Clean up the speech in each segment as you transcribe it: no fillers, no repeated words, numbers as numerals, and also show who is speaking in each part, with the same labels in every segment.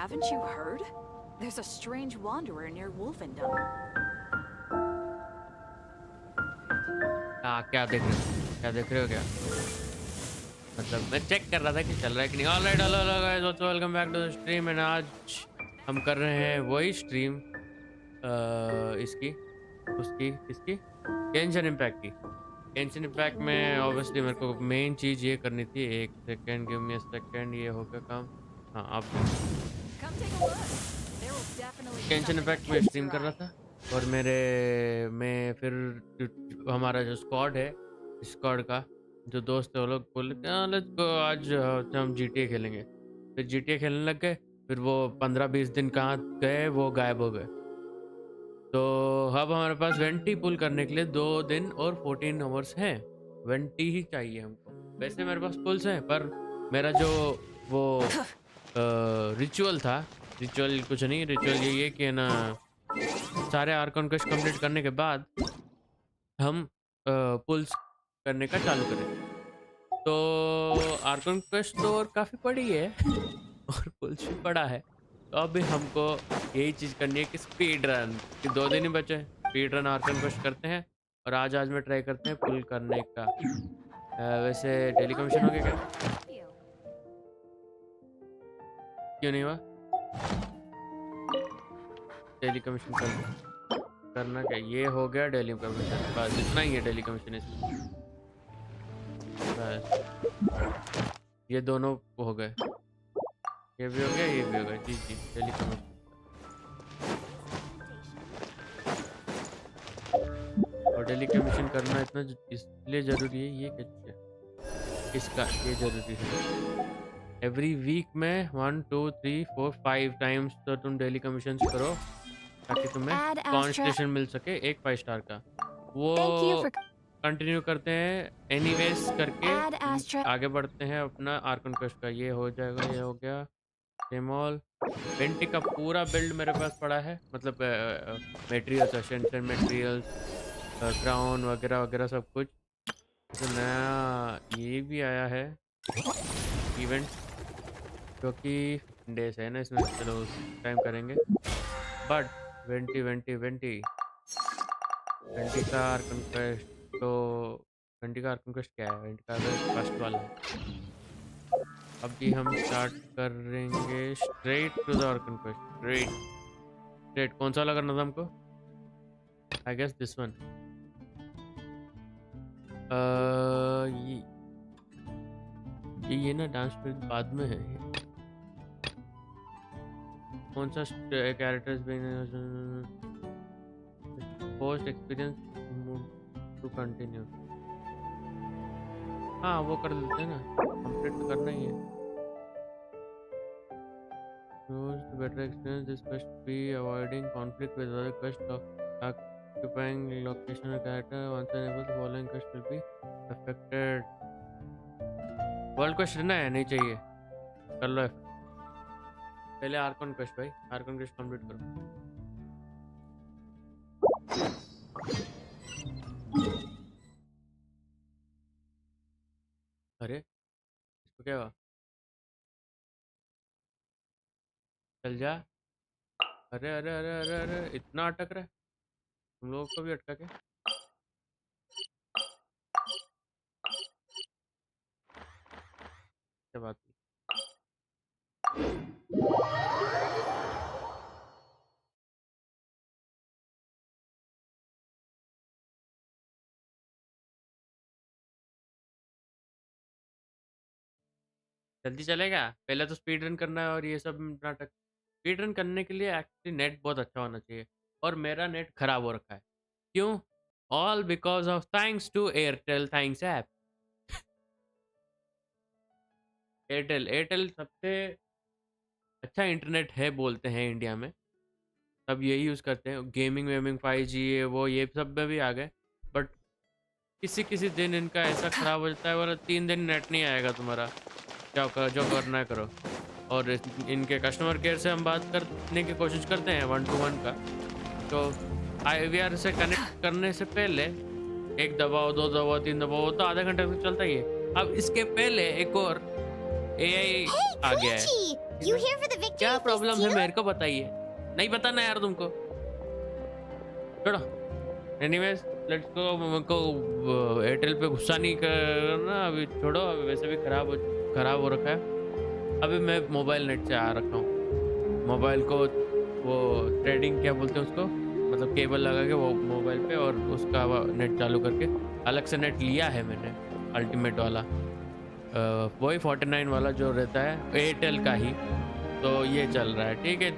Speaker 1: Haven't you heard? There's a strange wanderer near Wolfendom.
Speaker 2: क्या देख रहे हो? क्या देख रहे हो क्या? मतलब मैं चेक कर रहा था कि चल रहा है कि नहीं। Alright, hello hello guys, welcome back to the stream. And आज हम कर रहे हैं वही स्ट्रीम इसकी उसकी किसकी गेंशन इम्पैक्ट की। गेंशन इम्पैक्ट में ऑब्वियसली मेरे को मेन चीज़ ये करनी थी। एक second, give me a second. ये हो गया काम। हाँ, आप
Speaker 1: Come take a look. There will definitely be
Speaker 2: गेंशन
Speaker 1: something that
Speaker 2: impact में
Speaker 1: catches
Speaker 2: स्ट्रीम
Speaker 1: your
Speaker 2: कर रहा
Speaker 1: eye.
Speaker 2: था। और मेरे में फिर हमारा जो स्क्वाड है, स्क्वाड का जो दोस्त है, वो लोग बोले लेट्स गो आज हम GTA खेलेंगे। फिर GTA खेलने लग गए। फिर वो 15-20 दिन कहाँ गए, वो गायब हो गए। तो अब हमारे पास वेंटी पुल करने के लिए 2 दिन और 14 आवर्स हैं। वेंटी ही चाहिए हमको। वैसे मेरे पास पुल्स हैं, पर मेरा जो वो रिचुअल था, रिचुअल कुछ नहीं, रिचुअल यही है कि ना सारे आर्कन क्वेस्ट कंप्लीट करने के बाद हम पुल्स करने का चालू करें। तो आर्कन क्वेस्ट तो और काफ़ी बड़ी है और पुल्स भी बड़ा है। तो अभी हमको यही चीज़ करनी है कि स्पीड रन, कि 2 दिन ही बचे हैं। स्पीड रन आर्कन क्वेस्ट करते हैं और आज में ट्राई करते हैं पुल करने का। वैसे डेली कमीशन हो गया क्या? क्यों नहीं हुआ? डेली कमीशन करना क्या? ये हो गया डेली कमीशन, बस इतना ही है डेली कमीशन इसमें। बस ये दोनों हो गए, ये भी हो गया, ये भी हो गया। जी जी, डेली कमीशन। और डेली कमीशन करना इतना इसलिए ज़रूरी है, ये क्या इसका ये ज़रूरी है। एवरी वीक में 1 2 3 4 5 टाइम्स तो तुम डेली कमीशन करो, ताकि तुम्हें कॉन्स्टेलेशन मिल सके एक 5 स्टार का। वो कंटिन्यू करते हैं एनीवेज करके आगे बढ़ते हैं अपना आर्कन क्वेस्ट का। ये हो जाएगा, ये हो गया सेमॉल। वेंटी का पूरा बिल्ड मेरे पास पड़ा है, मतलब मटेरियल्स, एसेंशियल मटेरियल्स, क्राउन वगैरह वगैरह सब कुछ। तो नया ये भी आया है इवेंट, जो कि 15 डेज है ना इसमें। चलो उस टाइम करेंगे। But vanity vanity vanity vanity का आर्कन क्वेस्ट, तो वेंटी का आर्कन क्वेस्ट क्या है? वेंटी का फर्स्ट वाला है। अभी हम स्टार्ट करेंगे straight to the arcane quest. Straight कौन सा वाला करना था हमको? I guess this one. ये ना डांस फिर बाद में है। कौन सा characters post experience to continue? हाँ, वो कर देते हैं ना, कंप्लीट तो करना ही है। Better experience this quest be avoiding conflict with other quest of occupying location or character. Once enabled, the following quest will be affected. World quest रहना है, नहीं चाहिए, कर लो। पहले आर्कन क्वेस्ट भाई, आर्कन क्वेस्ट कंप्लीट करो। अरे इसको क्या हुआ? चल जा। अरे अरे अरे अरे अरे, इतना अटक रहा है, तुम लोगों को भी अटका क्या? क्या बात है? जल्दी चलेगा? पहले तो स्पीड रन करना है और ये सब नाटक। स्पीड रन करने के लिए एक्चुअली नेट बहुत अच्छा होना चाहिए, और मेरा नेट खराब हो रखा है। क्यों? All because of thanks to Airtel thanks app. Airtel Airtel सबसे अच्छा इंटरनेट है बोलते हैं इंडिया में। सब यही यूज़ करते हैं। गेमिंग वेमिंग 5G ये सब में भी आ गए। बट किसी किसी दिन इनका ऐसा ख़राब हो जाता है, बोला 3 दिन नेट नहीं आएगा तुम्हारा, क्या करो, जो करना है करो। और इनके कस्टमर केयर से हम बात करने की कोशिश करते हैं 1 to 1 का। तो IVR से कनेक्ट करने से पहले 1 दबाओ, 2 दबाओ, 3 दबाओ, तो आधा घंटा तक चलता ही है। अब इसके पहले एक और AI आ गया है।
Speaker 3: You here for the victory?
Speaker 2: क्या
Speaker 3: feast
Speaker 2: प्रॉब्लम है
Speaker 3: too?
Speaker 2: मेरे को बताइए, नहीं बताना यार तुमको, छोड़ो। Anyways let's go. मेरे को एयरटेल पे गुस्सा नहीं करना अभी, छोड़ो। अभी वैसे भी खराब हो रखा है। अभी मैं मोबाइल नेट से आ रखा हूँ। मोबाइल को वो ट्रेडिंग क्या बोलते हैं उसको, मतलब केबल लगा के वो मोबाइल पे, और उसका नेट चालू करके अलग से नेट लिया है मैंने, अल्टीमेट वाला, वही 49 वाला जो रहता है एयरटेल का ही। तो ये चल रहा है, ठीक है।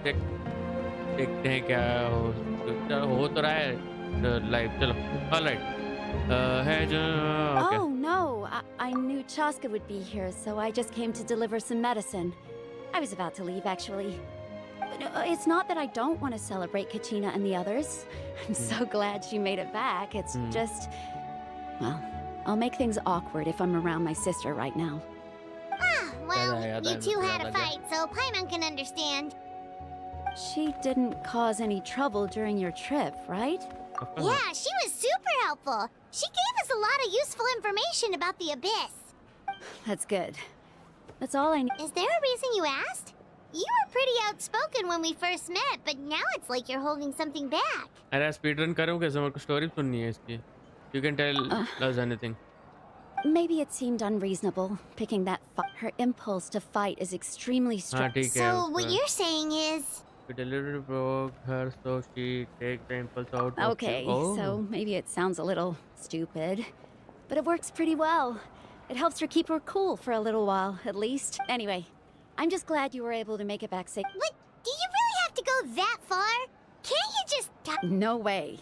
Speaker 2: देखते हैं क्या हो तो रहा है लाइव। चलो ऑलराइट है जो okay.
Speaker 4: Oh no, I knew Chaska would be here, so I just came to deliver some medicine. I was about to leave actually. But, it's not that I don't want to celebrate Kachina and the others. I'm so glad she made it back. It's just, well, I'll make things awkward if I'm around my sister right now.
Speaker 3: Well,
Speaker 2: Yada,
Speaker 3: you two had a
Speaker 2: yada.
Speaker 3: fight, so Paimon can understand.
Speaker 4: She didn't cause any trouble during your trip, right?
Speaker 3: Yeah, she was super helpful. She gave us a lot of useful information about the Abyss.
Speaker 4: That's good. That's all I need.
Speaker 3: Is there a reason you asked? You were pretty outspoken when we first met, but now it's like you're holding something back.
Speaker 2: अरे स्पीडरन करूँ कैसे, मेरे को story सुननी है इसकी। You can tell us anything.
Speaker 4: Maybe it seemed unreasonable, picking that fight. Her impulse to fight is extremely
Speaker 2: हाँ
Speaker 4: strong.
Speaker 2: ठीक है।
Speaker 3: So what you're saying is...
Speaker 2: We deliberately provoke her so she takes the impulse out.
Speaker 4: Okay, so maybe it sounds a little stupid, but it works pretty well. It helps her keep her cool for a little while, at least. Anyway, I'm just glad you were able to make it back safe.
Speaker 3: What? Do you really have to go that far? Can't you just...
Speaker 4: No way.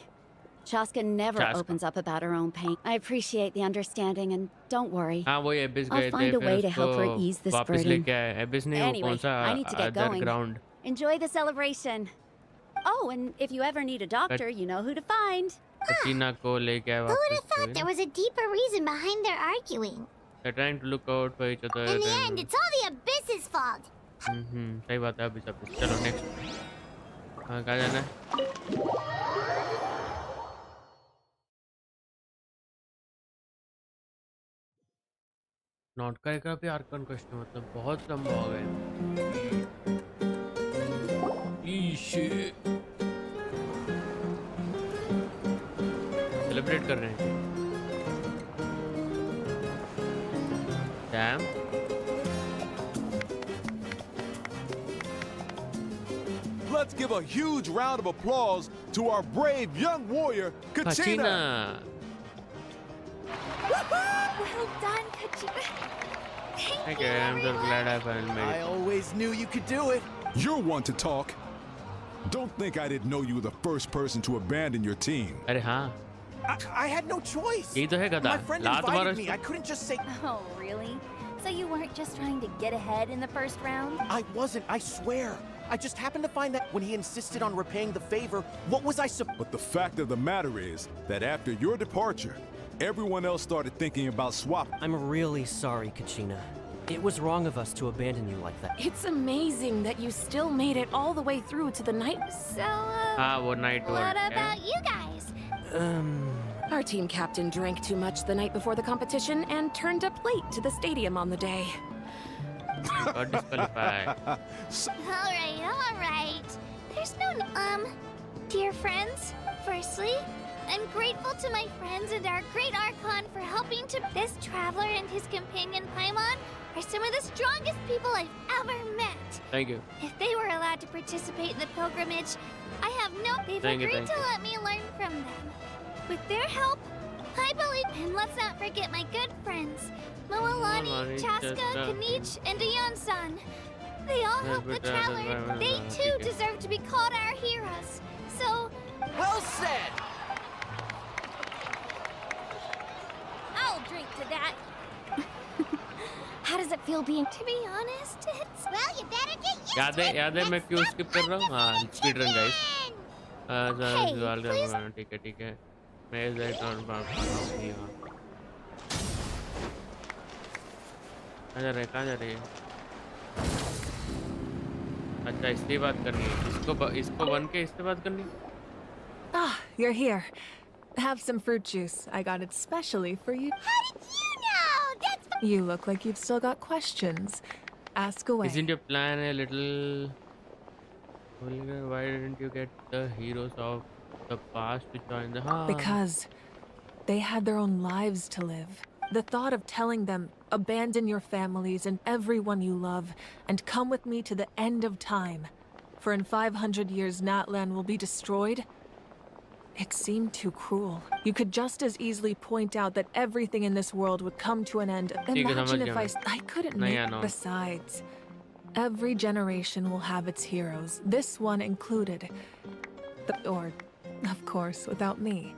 Speaker 4: Chaska never
Speaker 2: Chaska.
Speaker 4: opens up about her own pain. I appreciate the understanding, and don't worry.
Speaker 2: हाँ वही एबिस
Speaker 4: I'll
Speaker 2: गए थे,
Speaker 4: find a
Speaker 2: फिर
Speaker 4: way to help her
Speaker 2: उसको
Speaker 4: ease this
Speaker 2: वापस
Speaker 4: burden.
Speaker 2: लेके आए। एबिस नहीं, वो
Speaker 4: Anyway,
Speaker 2: कौन सा
Speaker 4: I need to get
Speaker 2: other
Speaker 4: going.
Speaker 2: ground।
Speaker 4: Enjoy the celebration. Oh, and if you ever need a doctor, you know who to find.
Speaker 2: कचीना को लेके आए
Speaker 3: Who would have
Speaker 2: वापस।
Speaker 3: thought there was a deeper reason behind their arguing?
Speaker 2: They're trying to look out for each other.
Speaker 3: In the end, it's all the Abyss's fault.
Speaker 2: सही बात है। अभी सब चलो नेक्स्ट। हाँ कहाँ जाना है? नॉट करेगा भी आर्कन क्वेश्चन, मतलब बहुत लंबा हो गया। सेलिब्रेट कर रहे हैं। Dam
Speaker 5: Let's give a huge round of applause to our brave young warrior, Kachina.
Speaker 4: Well done, Kachina.
Speaker 2: Thank you. I'm so glad I finally made
Speaker 6: I
Speaker 2: it.
Speaker 6: always knew you could do it.
Speaker 5: You're one to talk. Don't think I didn't know you were the first person to abandon your team.
Speaker 2: अरे हाँ,
Speaker 6: I had no choice.
Speaker 2: यही तो है गधा।
Speaker 6: My friend
Speaker 2: लात मारो
Speaker 6: invited me.
Speaker 2: इसको।
Speaker 6: I couldn't just say.
Speaker 4: Oh, really? So you weren't just trying to get ahead in the first round?
Speaker 6: I wasn't. I swear. I just happened to find that when he insisted on repaying the favor, what was I supposed?
Speaker 5: But the fact of the matter is that after your departure, everyone else started thinking about swapping.
Speaker 7: I'm really sorry, Kachina. It was wrong of us to abandon you like that.
Speaker 8: It's amazing that you still made it all the way through to the night.
Speaker 3: So,
Speaker 2: हाँ वो night
Speaker 3: what about you guys?
Speaker 8: Our team captain drank too much the night before the competition and turned up late to the stadium on the day.
Speaker 2: got disqualified.
Speaker 3: All right. There's no... Dear friends, firstly, I'm grateful to my friends and our great Archon for helping to... This traveler and his companion Paimon are some of the strongest people I've ever met.
Speaker 2: Thank you.
Speaker 3: If they were allowed to participate in the pilgrimage, I have no... They've
Speaker 2: Thank you,
Speaker 3: agreed
Speaker 2: thank
Speaker 3: to
Speaker 2: you.
Speaker 3: let me learn from them. With their help, I believe... And let's not forget my good friends, Moalani,
Speaker 2: Moalani,
Speaker 3: Chaska,
Speaker 2: Chaska.
Speaker 3: Kanich, and Dion-san. They all helped the traveler. They too deserve to be called our heroes. So,
Speaker 6: Well said.
Speaker 3: I'll drink to that. How does it feel being... To be honest, it's... Well, you better get used to it.
Speaker 2: याद है मैं क्यों skip कर रहा हूँ? हाँ speed run guys.
Speaker 3: Hey,
Speaker 2: ठीक है मैं इस राइट और बात कर रहा हूँ। यहाँ कहाँ जा रही है? अच्छा इससे बात करनी है। इसको बन के इससे बात करनी है।
Speaker 8: Ah, you're here. Have some fruit juice. I got it specially for you.
Speaker 3: how did you know? That's...
Speaker 8: You look like you've still got questions. Ask away.
Speaker 2: Isn't your plan a little vulgar? Why didn't you get the heroes of the past to join the
Speaker 8: Because they had their own lives to live. The thought of telling them, abandon your families and everyone you love, and come with me to the end of time, for in 500 years Natlan will be destroyed, it seemed too cruel. You could just as easily point out that everything in this world would come to an end. Imagine if I couldn't make... Besides, every generation will have its heroes, this one included. Or, of course, without me.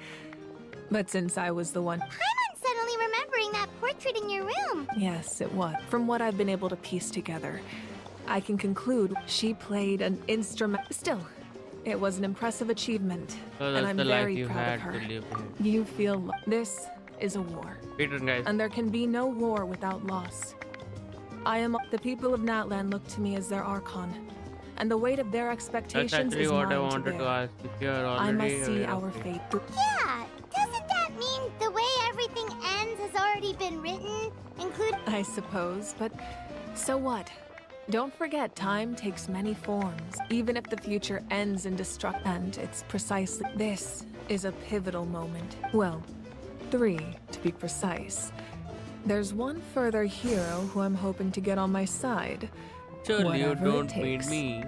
Speaker 8: But since I was the one...
Speaker 3: I'm suddenly remembering that portrait in your room.
Speaker 8: Yes, it was. From what I've been able to piece together, I can conclude she played an instrument. Still, it was an impressive achievement, and I'm very proud of her. You feel this is a war, and there can be no war without loss. The people of Natlan look to me as their Archon, and the weight of their expectations is mine to bear. I must see our fate through.
Speaker 3: Yeah, doesn't that mean the way everything ends has already been written, including...
Speaker 8: I suppose, but so what? Don't forget, time takes many forms, even if the future ends in destruction. And it's precisely this is a pivotal moment. Well, 3, to be precise. There's one further hero who I'm hoping to get on my side.
Speaker 2: Surely you
Speaker 8: Whatever it
Speaker 2: don't mean
Speaker 8: takes.
Speaker 2: me.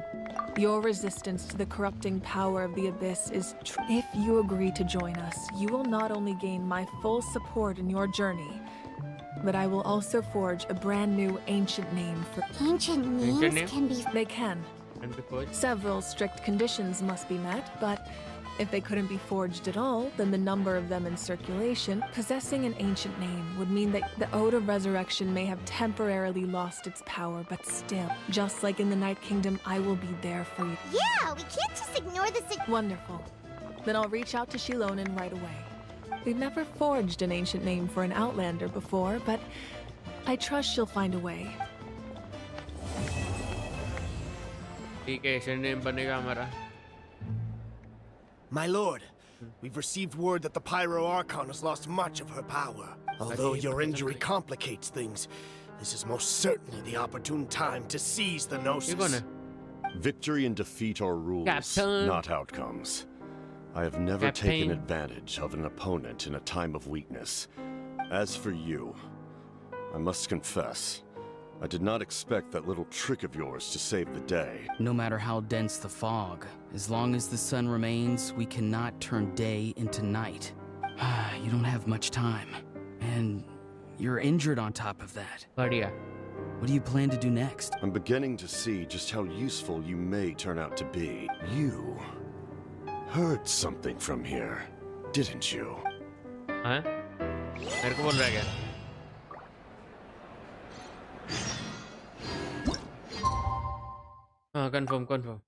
Speaker 8: Your resistance to the corrupting power of the Abyss is if you agree to join us, you will not only gain my full support in your journey, but I will also forge a brand new ancient name for...
Speaker 3: Ancient names can be...
Speaker 8: They can.
Speaker 2: And before
Speaker 8: Several strict conditions must be met, but if they couldn't be forged at all, then the number of them in circulation, possessing an ancient name would mean that the Ode of Resurrection may have temporarily lost its power, but still, just like in the Night Kingdom, I will be there for you.
Speaker 3: Yeah, we can't just ignore this...
Speaker 8: Wonderful. Then I'll reach out to Shilonen right away. We've never forged an ancient name for an Outlander before, but I trust she'll find a way.
Speaker 2: ठीक है Asian name बनेगा हमारा.
Speaker 9: My lord, we've received word that the Pyro Archon has lost much of her power. Although your injury complicates things, this is most certainly the opportune time to seize the
Speaker 2: ये
Speaker 9: Gnosis.
Speaker 2: कौन है?
Speaker 10: Victory and defeat are rules,
Speaker 2: Captain.
Speaker 10: not outcomes. I have never taken advantage of an opponent in a time of weakness. As for you, I must confess, I did not expect that little trick of yours to save the day.
Speaker 11: No matter how dense the fog, as long as the sun remains, we cannot turn day into night. You don't have much time, and you're injured on top of that.
Speaker 2: बढ़िया.
Speaker 11: What do you plan to do next?
Speaker 10: I'm beginning to see just how useful you may turn out to be. You heard something from here, didn't you?
Speaker 2: हाँ? मेरे को बोल रहा है क्या? हाँ, confirm.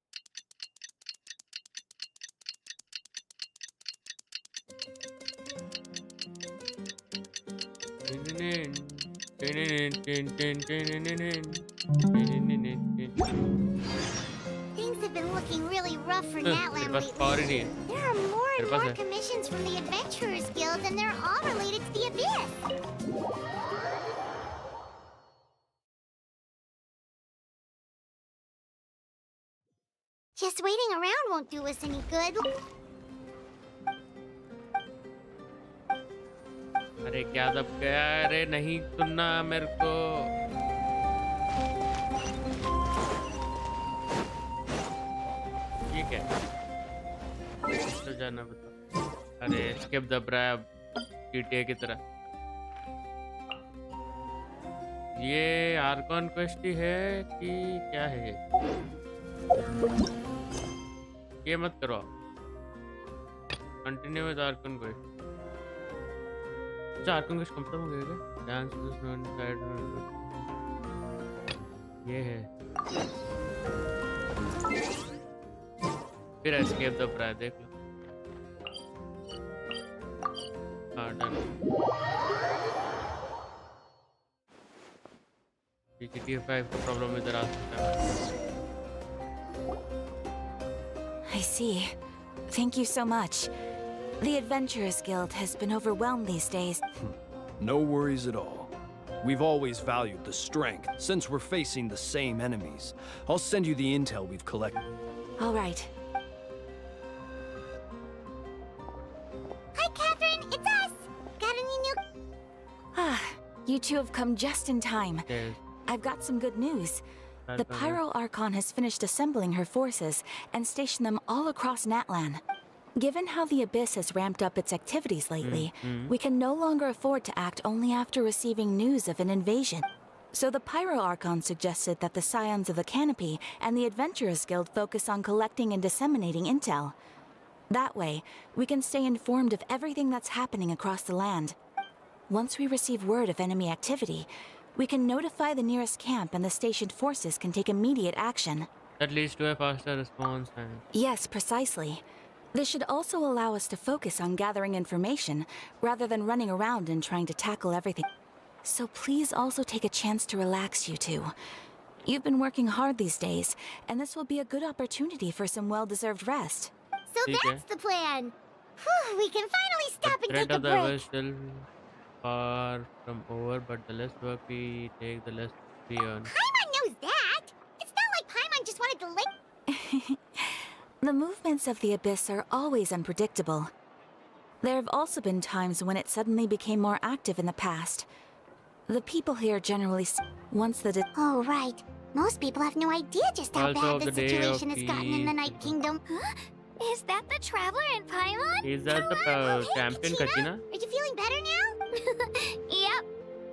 Speaker 3: Things have been looking really rough for Natlan
Speaker 2: बस और ही नहीं
Speaker 3: lately.
Speaker 2: है.
Speaker 3: There are more and
Speaker 2: मेरे पास
Speaker 3: more
Speaker 2: है.
Speaker 3: commissions from the Adventurers Guild, and they're all related to the Abyss. Just waiting around won't do us any good.
Speaker 2: अरे क्या दब गया? अरे नहीं सुनना मेरे को. ये क्या? तो जाना बता. अरे स्किप दब रहा है अब GTA की तरह. ये आर्कॉन क्वेस्ट ही है कि क्या है ये मत करो. Continue with Archon quest. अच्छा आर्कॉन क्वेस्ट खत्म हो गया क्या? डांस साइड ये है. फिर एस्केप दब रहा है देख लो. हाँ डन. GTA 5 का प्रॉब्लम इधर आ सकता है.
Speaker 12: I see. Thank you so much. The Adventurers Guild has been overwhelmed these days.
Speaker 13: No worries at all. We've always valued the strength, since we're facing the same enemies. I'll send you the intel we've collected.
Speaker 12: All right.
Speaker 3: Hi, Catherine. It's us. Got any new...
Speaker 12: Ah, you two have come just in time.
Speaker 2: Yes.
Speaker 12: I've got some good news. The
Speaker 2: Welcome.
Speaker 12: Pyro Archon has finished assembling her forces and stationed them all across Natlan. Given how the Abyss has ramped up its activities lately, we can no longer afford to act only after receiving news of an invasion. So the Pyro Archon suggested that the Scions of the Canopy and the Adventurers Guild focus on collecting and disseminating intel. That way, we can stay informed of everything that's happening across the land. Once we receive word of enemy activity, we can notify the nearest camp and the stationed forces can take immediate action.
Speaker 2: That leads to a faster response time.
Speaker 12: Yes, precisely. This should also allow us to focus on gathering information, rather than running around and trying to tackle everything. So please also take a chance to relax, you two. You've been working hard these days, and this will be a good opportunity for some well-deserved rest.
Speaker 3: So that's the plan. Whew, we can finally stop and
Speaker 2: Threat
Speaker 3: take a
Speaker 2: of the Abyss
Speaker 3: break.
Speaker 2: still far from over, but the less work we take, the less we earn.
Speaker 3: Paimon knows that. It's not like Paimon just wanted to lick...
Speaker 12: The movements of the Abyss are always unpredictable. There have also been times when it suddenly became more active in the past. The people here generally once the
Speaker 3: Oh, right. Most people have no idea just how
Speaker 2: Also
Speaker 3: bad the
Speaker 2: the day
Speaker 3: situation
Speaker 2: of
Speaker 3: has gotten in the
Speaker 2: the-
Speaker 3: Night Kingdom. Huh? Is that the Traveler and Paimon?
Speaker 2: Is that the
Speaker 3: Hey,
Speaker 2: champion,
Speaker 3: Kachina?
Speaker 2: Kachina?
Speaker 3: Are you feeling better now? Yep.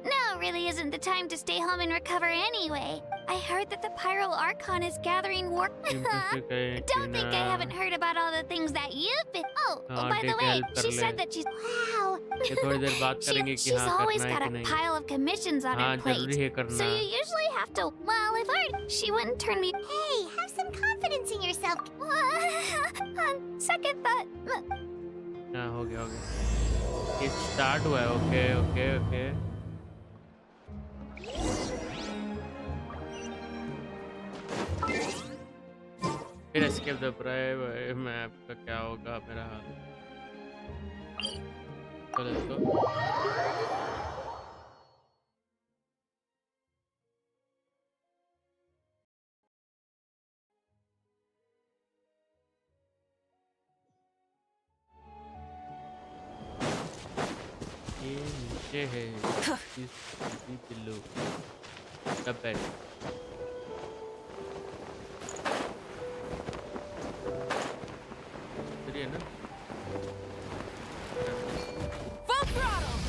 Speaker 3: Now really isn't the time to stay home and recover anyway. I heard that the Pyro Archon is gathering war. Don't think I haven't heard about all the things that you've been... Oh, by the way, she said that she's... Wow.
Speaker 2: ये थोड़ी देर बात करेंगे कि
Speaker 3: She's
Speaker 2: हाँ
Speaker 3: always
Speaker 2: करना है
Speaker 3: got
Speaker 2: कि
Speaker 3: a
Speaker 2: नहीं.
Speaker 3: pile of commissions on
Speaker 2: हाँ
Speaker 3: her plate.
Speaker 2: जरूरी है करना.
Speaker 3: So you usually have to... Well, if I... She wouldn't turn me... Hey, have some confidence in yourself. On second thought...
Speaker 2: हाँ हो गया. ये start हुआ है. Okay. फिर escape the private map का क्या होगा मेरा हाल. So let's go. ये नीचे है. इस पिल्लू. The bed. है ना?
Speaker 8: Full throttle!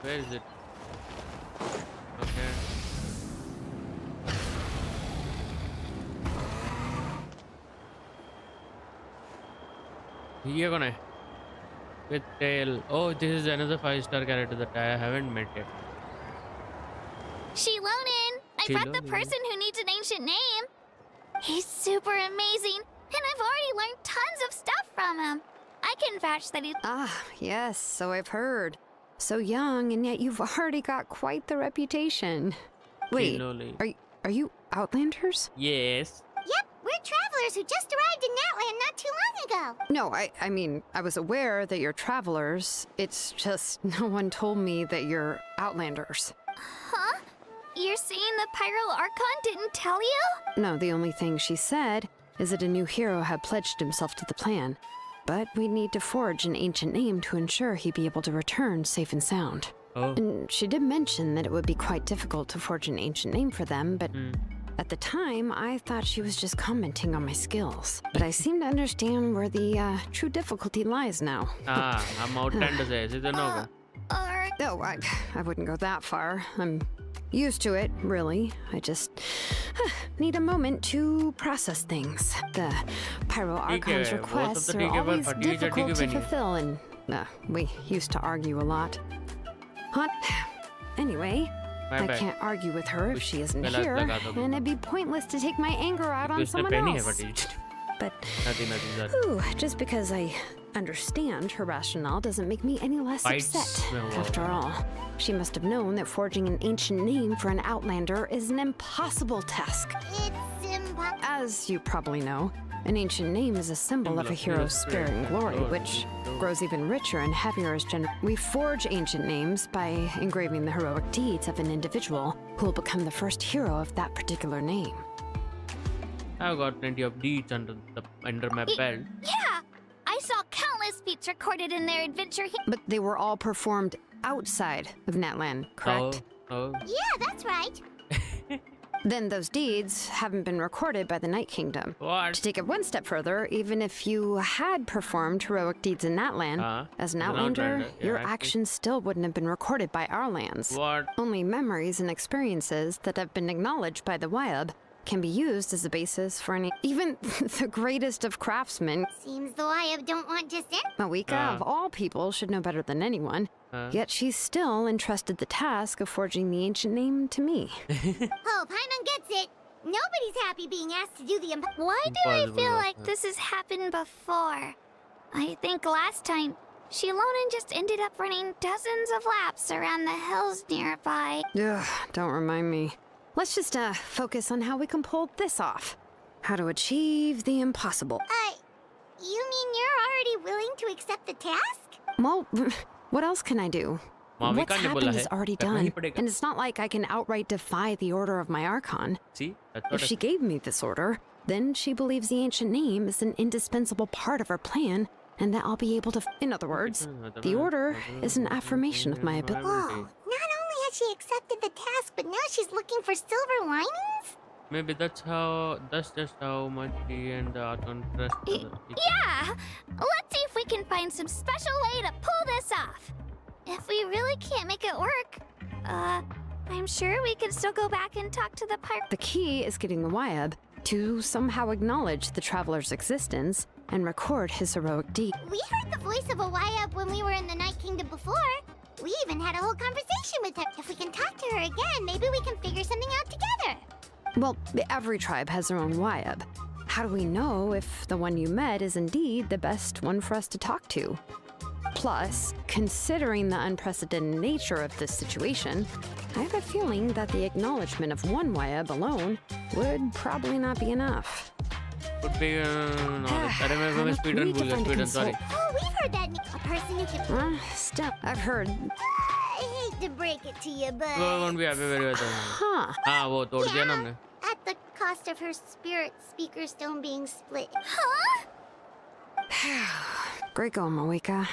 Speaker 2: Where is it? Okay. ये कौन है? With tail. Oh, this is another 5-star character that I haven't met yet.
Speaker 3: Shilonin! I brought the
Speaker 2: Shilonin.
Speaker 3: person who needs an ancient name. He's super amazing, and I've already learned tons of stuff from him. I can vouch that he's...
Speaker 1: Ah, yes, so I've heard. So young, and yet you've already got quite the reputation. Wait,
Speaker 2: Shilonin.
Speaker 1: are you Outlanders?
Speaker 2: Yes.
Speaker 3: Yep, we're travelers who just arrived in Natland not too long ago.
Speaker 1: No, I mean, I was aware that you're travelers. It's just no one told me that you're Outlanders.
Speaker 3: Huh? You're saying the Pyro Archon didn't tell you?
Speaker 1: No, the only thing she said is that a new hero had pledged himself to the plan. But we'd need to forge an ancient name to ensure he'd be able to return safe and sound.
Speaker 2: Oh.
Speaker 1: And she did mention that it would be quite difficult to forge an ancient name for them, but at the time, I thought she was just commenting on my skills. But I seem to understand where the true difficulty lies now.
Speaker 2: Ah, I'm Outlanders है. इसे तो ना होगा.
Speaker 1: No, I wouldn't go that far. I'm used to it, really. I just need a moment to process things. The Pyro Archon's
Speaker 2: है, वो सब
Speaker 1: requests
Speaker 2: तो
Speaker 1: are
Speaker 2: ठीक है, पर
Speaker 1: always
Speaker 2: फटी
Speaker 1: difficult to
Speaker 2: बनी है.
Speaker 1: fulfill, and we used to argue a lot. What? Anyway, I
Speaker 2: bad.
Speaker 1: can't argue with her if she isn't
Speaker 2: गलत
Speaker 1: here,
Speaker 2: लगा दो
Speaker 1: and it'd be pointless to take my anger out on
Speaker 2: उसने
Speaker 1: someone
Speaker 2: पहनी है
Speaker 1: else.
Speaker 2: But
Speaker 1: But
Speaker 2: nothing sorry.
Speaker 1: ooh, just because I understand her rationale doesn't make me any less
Speaker 2: Fights
Speaker 1: upset.
Speaker 2: में हुआ
Speaker 1: After all, she must have known that forging an ancient name for an outlander is an impossible task.
Speaker 3: It's impossible.
Speaker 1: As you probably know, an ancient name is a symbol of a hero's sparing glory, which grows even richer and heavier as we forge ancient names by engraving the heroic deeds of an individual who will become the first hero of that particular name.
Speaker 2: I've got plenty of deeds under my belt.
Speaker 3: Yeah, I saw countless feats recorded in their adventure.
Speaker 1: But they were all performed outside of Natlan, correct?
Speaker 2: Oh.
Speaker 3: Yeah, that's right.
Speaker 1: Then those deeds haven't been recorded by the Night Kingdom.
Speaker 2: What?
Speaker 1: To take it one step further, even if you had performed heroic deeds in Natlan, as an outlander, your actions still wouldn't have been recorded by our lands.
Speaker 2: What?
Speaker 1: Only memories and experiences that have been acknowledged by the Wyab can be used as a basis for any, even the greatest of craftsmen.
Speaker 3: Seems the Wyab don't want just it.
Speaker 1: Mawika, of all people, should know better than anyone. Yet she's still entrusted the task of forging the ancient name to me.
Speaker 3: Oh, Paimon gets it. Nobody's happy being asked to do the Why do I feel like this has happened before? I think last time, Shilonen just ended up running dozens of laps around the hills nearby.
Speaker 1: Ugh, don't remind me. Let's just focus on how we can pull this off. How to achieve the impossible.
Speaker 3: You mean you're already willing to accept the task?
Speaker 1: Well, what else can I do?
Speaker 2: Mami
Speaker 1: What's
Speaker 2: का नहीं बोला
Speaker 1: happened
Speaker 2: है,
Speaker 1: is already
Speaker 2: करना ही
Speaker 1: done,
Speaker 2: पड़ेगा.
Speaker 1: and it's not like I can outright defy the order of my Archon.
Speaker 2: See? That's
Speaker 1: If
Speaker 2: what
Speaker 1: she gave me this order, then she believes the ancient name is an indispensable part of her plan, and that I'll be able to... In other words, the order is an affirmation of my ability.
Speaker 3: Whoa, not only has she accepted the task, but now she's looking for silver linings?
Speaker 2: Maybe that's just how much he and the Archon trust each other.
Speaker 3: Yeah! Let's see if we can find some special way to pull this off. If we really can't make it work, I'm sure we can still go back and talk to the pirate.
Speaker 1: The key is getting the Wyab to somehow acknowledge the traveler's existence and record his heroic deed.
Speaker 3: We heard the voice of a Wyab when we were in the Night Kingdom before. We even had a whole conversation with her. If we can talk to her again, maybe we can figure something out together.
Speaker 1: Well, every tribe has their own Wyab. How do we know if the one you met is indeed the best one for us to talk to? Plus, considering the unprecedented nature of this situation, I have a feeling that the acknowledgement of one Wyab alone would probably not be enough.
Speaker 2: Could be knowledge. अरे मैं speedrun भूल गया, speedrun, sorry.
Speaker 3: Oh, we've heard that a person who can...
Speaker 1: Still, I've heard...
Speaker 3: I hate to break it to you, but...
Speaker 2: वो कौन भी यहाँ पे मेरे बता
Speaker 1: Huh.
Speaker 2: हाँ वो तोड़ दिया ना हमने.
Speaker 3: At the cost of her spirit speaker stone being split. Huh?
Speaker 1: Great going, Mawika.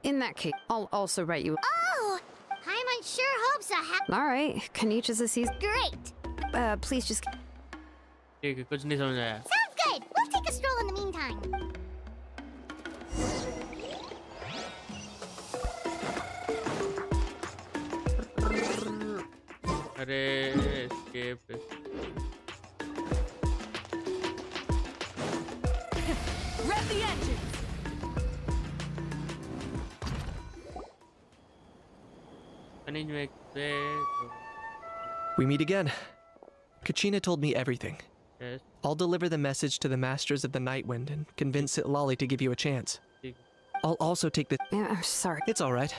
Speaker 1: In that case, I'll also write you...
Speaker 3: Oh! Paimon sure hopes a
Speaker 1: All right, Kanicha's a season...
Speaker 3: Great!
Speaker 1: Please just...
Speaker 2: ठीक है कुछ नहीं समझ आया.
Speaker 3: Sounds good! We'll take a stroll in the meantime.
Speaker 2: अरे escape.
Speaker 8: Rev the engines!
Speaker 14: We meet again. Kachina told me everything.
Speaker 2: Yes.
Speaker 14: I'll deliver the message to the Masters of the Nightwind and convince Sitlali to give you a chance. I'll also take the...
Speaker 1: I'm sorry.
Speaker 14: It's all right.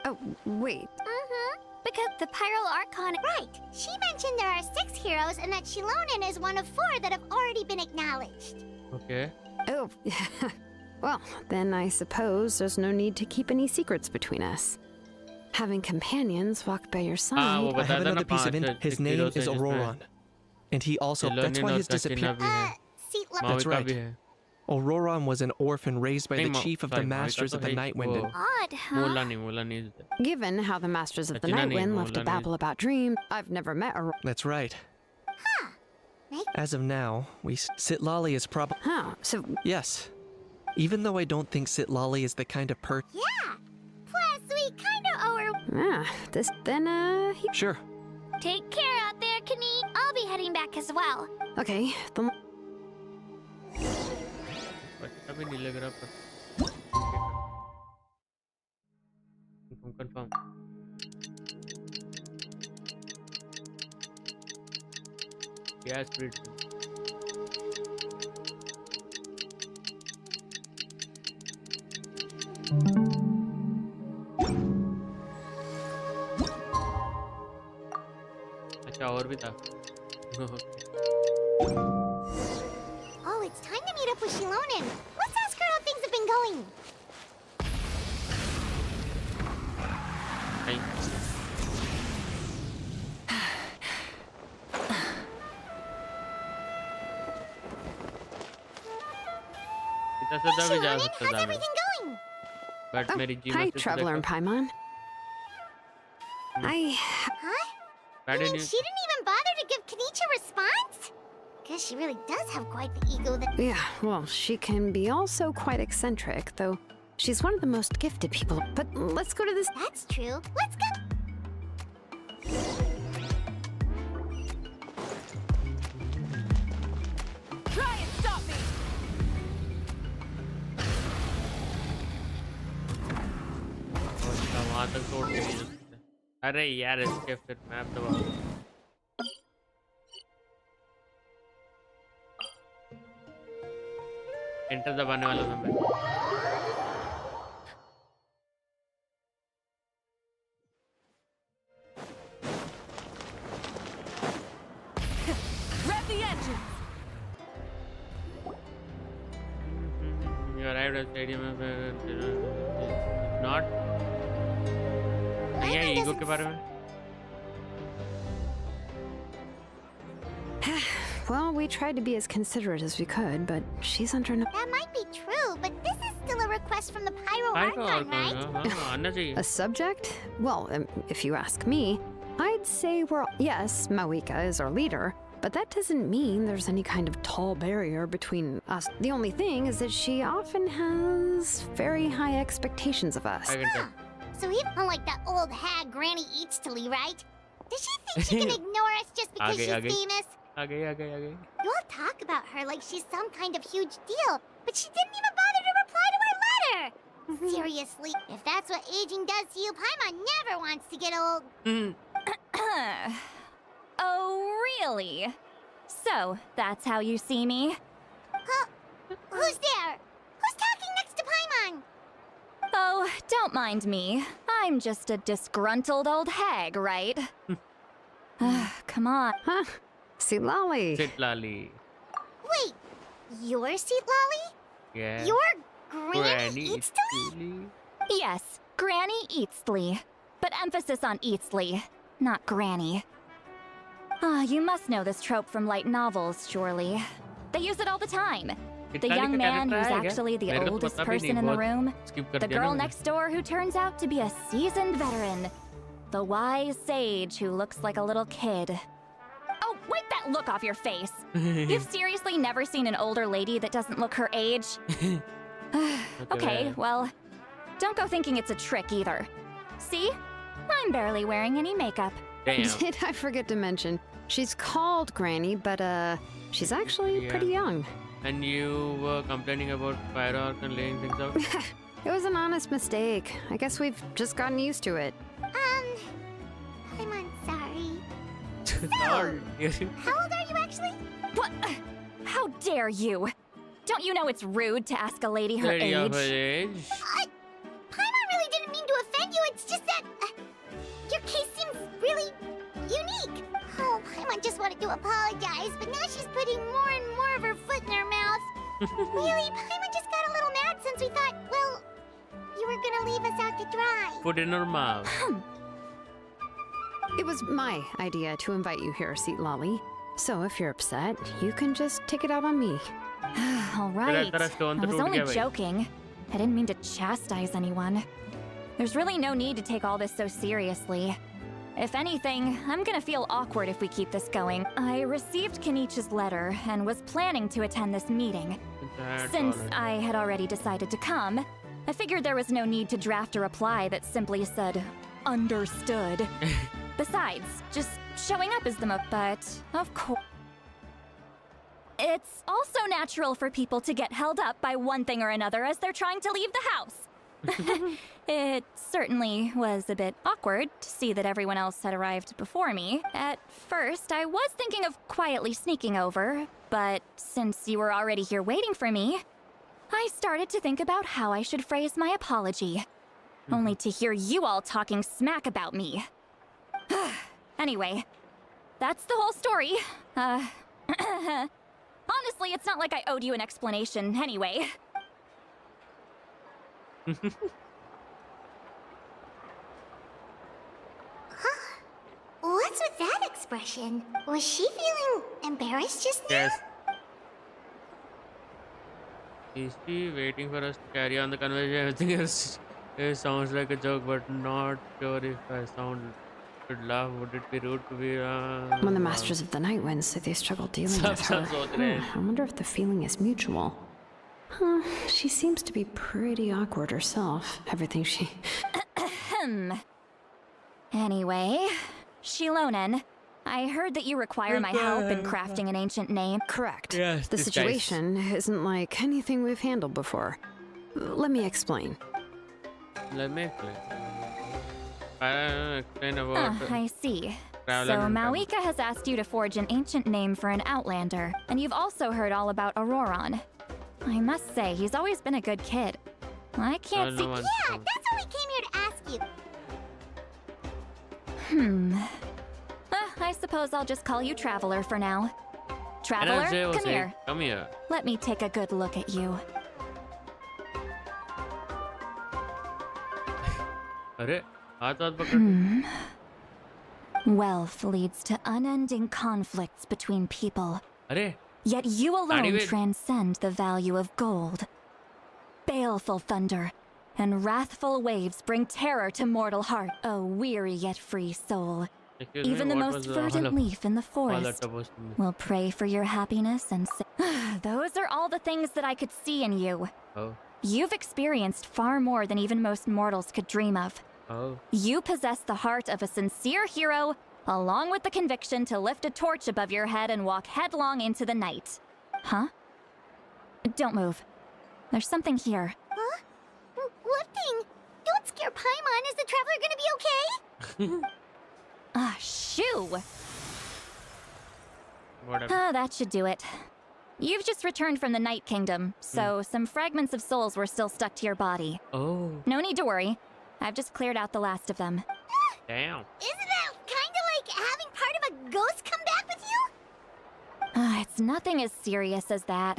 Speaker 1: Oh, wait.
Speaker 3: Because the Pyro Archon... Right! She mentioned there are 6 heroes and that Shilonen is one of 4 that have already been acknowledged.
Speaker 2: Okay.
Speaker 1: Oh, well, then I suppose there's no need to keep any secrets between us. Having companions walk by your side...
Speaker 14: I have another piece of info. His name is Auroron. And he also... That's why his disappearance... That's right. Auroron was an orphan raised by the chief of the Masters of the Nightwind.
Speaker 3: Odd, huh?
Speaker 1: Given how the Masters of the Nightwind love to babble about dreams, I've never met a...
Speaker 14: That's right. As of now, Sitlali is probably...
Speaker 1: Huh, so...
Speaker 14: Yes. Even though I don't think Sitlali is the kind of
Speaker 3: Yeah! Plus, we kinda owe her...
Speaker 14: Sure.
Speaker 3: Take care out there, Kani. I'll be heading back as well.
Speaker 1: Okay, then...
Speaker 2: अभी नहीं लग रहा पर confirm. Yeah, speed. अच्छा और भी था.
Speaker 3: Oh, it's time to meet up with Shilonen. Let's ask her how things have been going.
Speaker 2: Hey. इतना सदा भी जा सकता
Speaker 3: How's
Speaker 2: था मैं.
Speaker 3: everything going?
Speaker 2: But मेरी
Speaker 1: Hi,
Speaker 2: जीवन से
Speaker 1: Traveler and Paimon.
Speaker 3: Huh?
Speaker 2: Bad news.
Speaker 3: She didn't even bother to give Kenichi a response? Guess she really does have quite the ego that...
Speaker 1: Yeah, well, she can be also quite eccentric, though she's one of the most gifted people. But let's go to this.
Speaker 3: That's true. Let's go.
Speaker 8: Try and stop me!
Speaker 2: अच्छा वहाँ तक तोड़ के नहीं जा सकते. अरे यार इसके फिर मैप दबा. एंटर दबाने वाला था मैं.
Speaker 8: Rev the engine!
Speaker 2: You arrived at stadium. Not. नहीं है ईगो के बारे में.
Speaker 1: Well, we tried to be as considerate as we could, but she's under no...
Speaker 3: That might be true, but this is still a request from the Pyro Archon, right?
Speaker 2: आना चाहिए.
Speaker 1: A subject? Well, if you ask me, I'd say we're... Yes, Mawika is our leader, but that doesn't mean there's any kind of tall barrier between us. The only thing is that she often has very high expectations of us.
Speaker 3: So even like that old hag Granny Eatstily, right? Does she think she can ignore us just because she's famous?
Speaker 2: आ गई.
Speaker 3: You all talk about her like she's some kind of huge deal, but she didn't even bother to reply to our letter! Seriously, if that's what aging does to you, Paimon never wants to get old.
Speaker 4: Oh, really? So, that's how you see me?
Speaker 3: Who's there? Who's talking next to Paimon?
Speaker 4: Oh, don't mind me. I'm just a disgruntled old hag, right? Come on.
Speaker 1: Huh? Sitlali.
Speaker 2: Sitlali.
Speaker 3: Wait, you're Sitlali?
Speaker 2: Yeah.
Speaker 3: You're Granny Eatstily?
Speaker 4: Yes, Granny Eatstly. But emphasis on Eatstly, not Granny. You must know this trope from light novels, surely. They use it all the time. The young man who's actually the oldest person in the room. The girl next door who turns out to be a seasoned veteran. The wise sage who looks like a little kid. Oh, wipe that look off your face! You've seriously never seen an older lady that doesn't look her age? Okay, well, don't go thinking it's a trick either. See? I'm barely wearing any makeup.
Speaker 2: Damn.
Speaker 1: Did I forget to mention? She's called Granny, but she's actually pretty young.
Speaker 2: And you were complaining about Pyro Archon laying things out?
Speaker 1: It was an honest mistake. I guess we've just gotten used to it.
Speaker 3: I'm sorry.
Speaker 2: Sorry.
Speaker 3: How old are you actually?
Speaker 4: What? How dare you? Don't you know it's rude to ask a lady her age?
Speaker 3: Paimon really didn't mean to offend you. It's just that your case seems really unique. Oh, Paimon just wanted to apologize, but now she's putting more and more of her foot in her mouth. Really, Paimon just got a little mad since we thought, well, you were gonna leave us out to dry.
Speaker 2: Foot in her mouth.
Speaker 1: It was my idea to invite you here, Sitlali. So if you're upset, you can just take it out on me.
Speaker 4: All right. I was only joking. I didn't mean to chastise anyone. There's really no need to take all this so seriously. If anything, I'm gonna feel awkward if we keep this going. I received Kenichi's letter and was planning to attend this meeting. Since I had already decided to come, I figured there was no need to draft a reply that simply said, understood. Besides, just showing up is the but of course. It's also natural for people to get held up by one thing or another as they're trying to leave the house.
Speaker 15: It certainly was a bit awkward to see that everyone else had arrived before me. At first, I was thinking of quietly sneaking over, but since you were already here waiting for me, I started to think about how I should phrase my apology. Only to hear you all talking smack about me. Anyway, that's the whole story. Honestly, it's not like I owed you an explanation anyway.
Speaker 3: What's with that expression? Was she feeling embarrassed just now?
Speaker 2: Yes. Is she waiting for us to carry on the conversation? I think it sounds like a joke, but not sure if I should laugh. Would it be rude to be
Speaker 1: When the Masters of the Night wins, so they struggle dealing with her. I wonder if the feeling is mutual. She seems to be pretty awkward herself. Everything she...
Speaker 15: Anyway, Shilonen, I heard that you require my help in crafting an ancient name.
Speaker 1: Correct.
Speaker 2: Yes,
Speaker 1: the situation isn't like anything we've handled before. Let me explain.
Speaker 2: Let me explain. Explain about...
Speaker 15: I see. So Mawika has asked you to forge an ancient name for an Outlander, and you've also heard all about Auroron. I must say, he's always been a good kid. I can't see...
Speaker 3: Yeah, that's why we came here to ask you.
Speaker 15: I suppose I'll just call you Traveler for now. Traveler, come here.
Speaker 2: Come here.
Speaker 15: Let me take a good look at you. Wealth leads to unending conflicts between people. Yet you alone transcend the value of gold. Baleful thunder and wrathful waves bring terror to mortal heart, a weary yet free soul. Even the most verdant leaf in the forest will pray for your happiness and those are all the things that I could see in you. You've experienced far more than even most mortals could dream of. You possess the heart of a sincere hero, along with the conviction to lift a torch above your head and walk headlong into the night. Huh? Don't move. There's something here.
Speaker 3: Huh? What thing? Don't scare Paimon. Is the Traveler gonna be okay?
Speaker 15: Shoo! That should do it. You've just returned from the Night Kingdom, so some fragments of souls were still stuck to your body.
Speaker 2: Oh.
Speaker 15: No need to worry. I've just cleared out the last of them.
Speaker 2: Damn.
Speaker 3: Isn't that kinda like having part of a ghost come back with you?
Speaker 15: It's nothing as serious as that.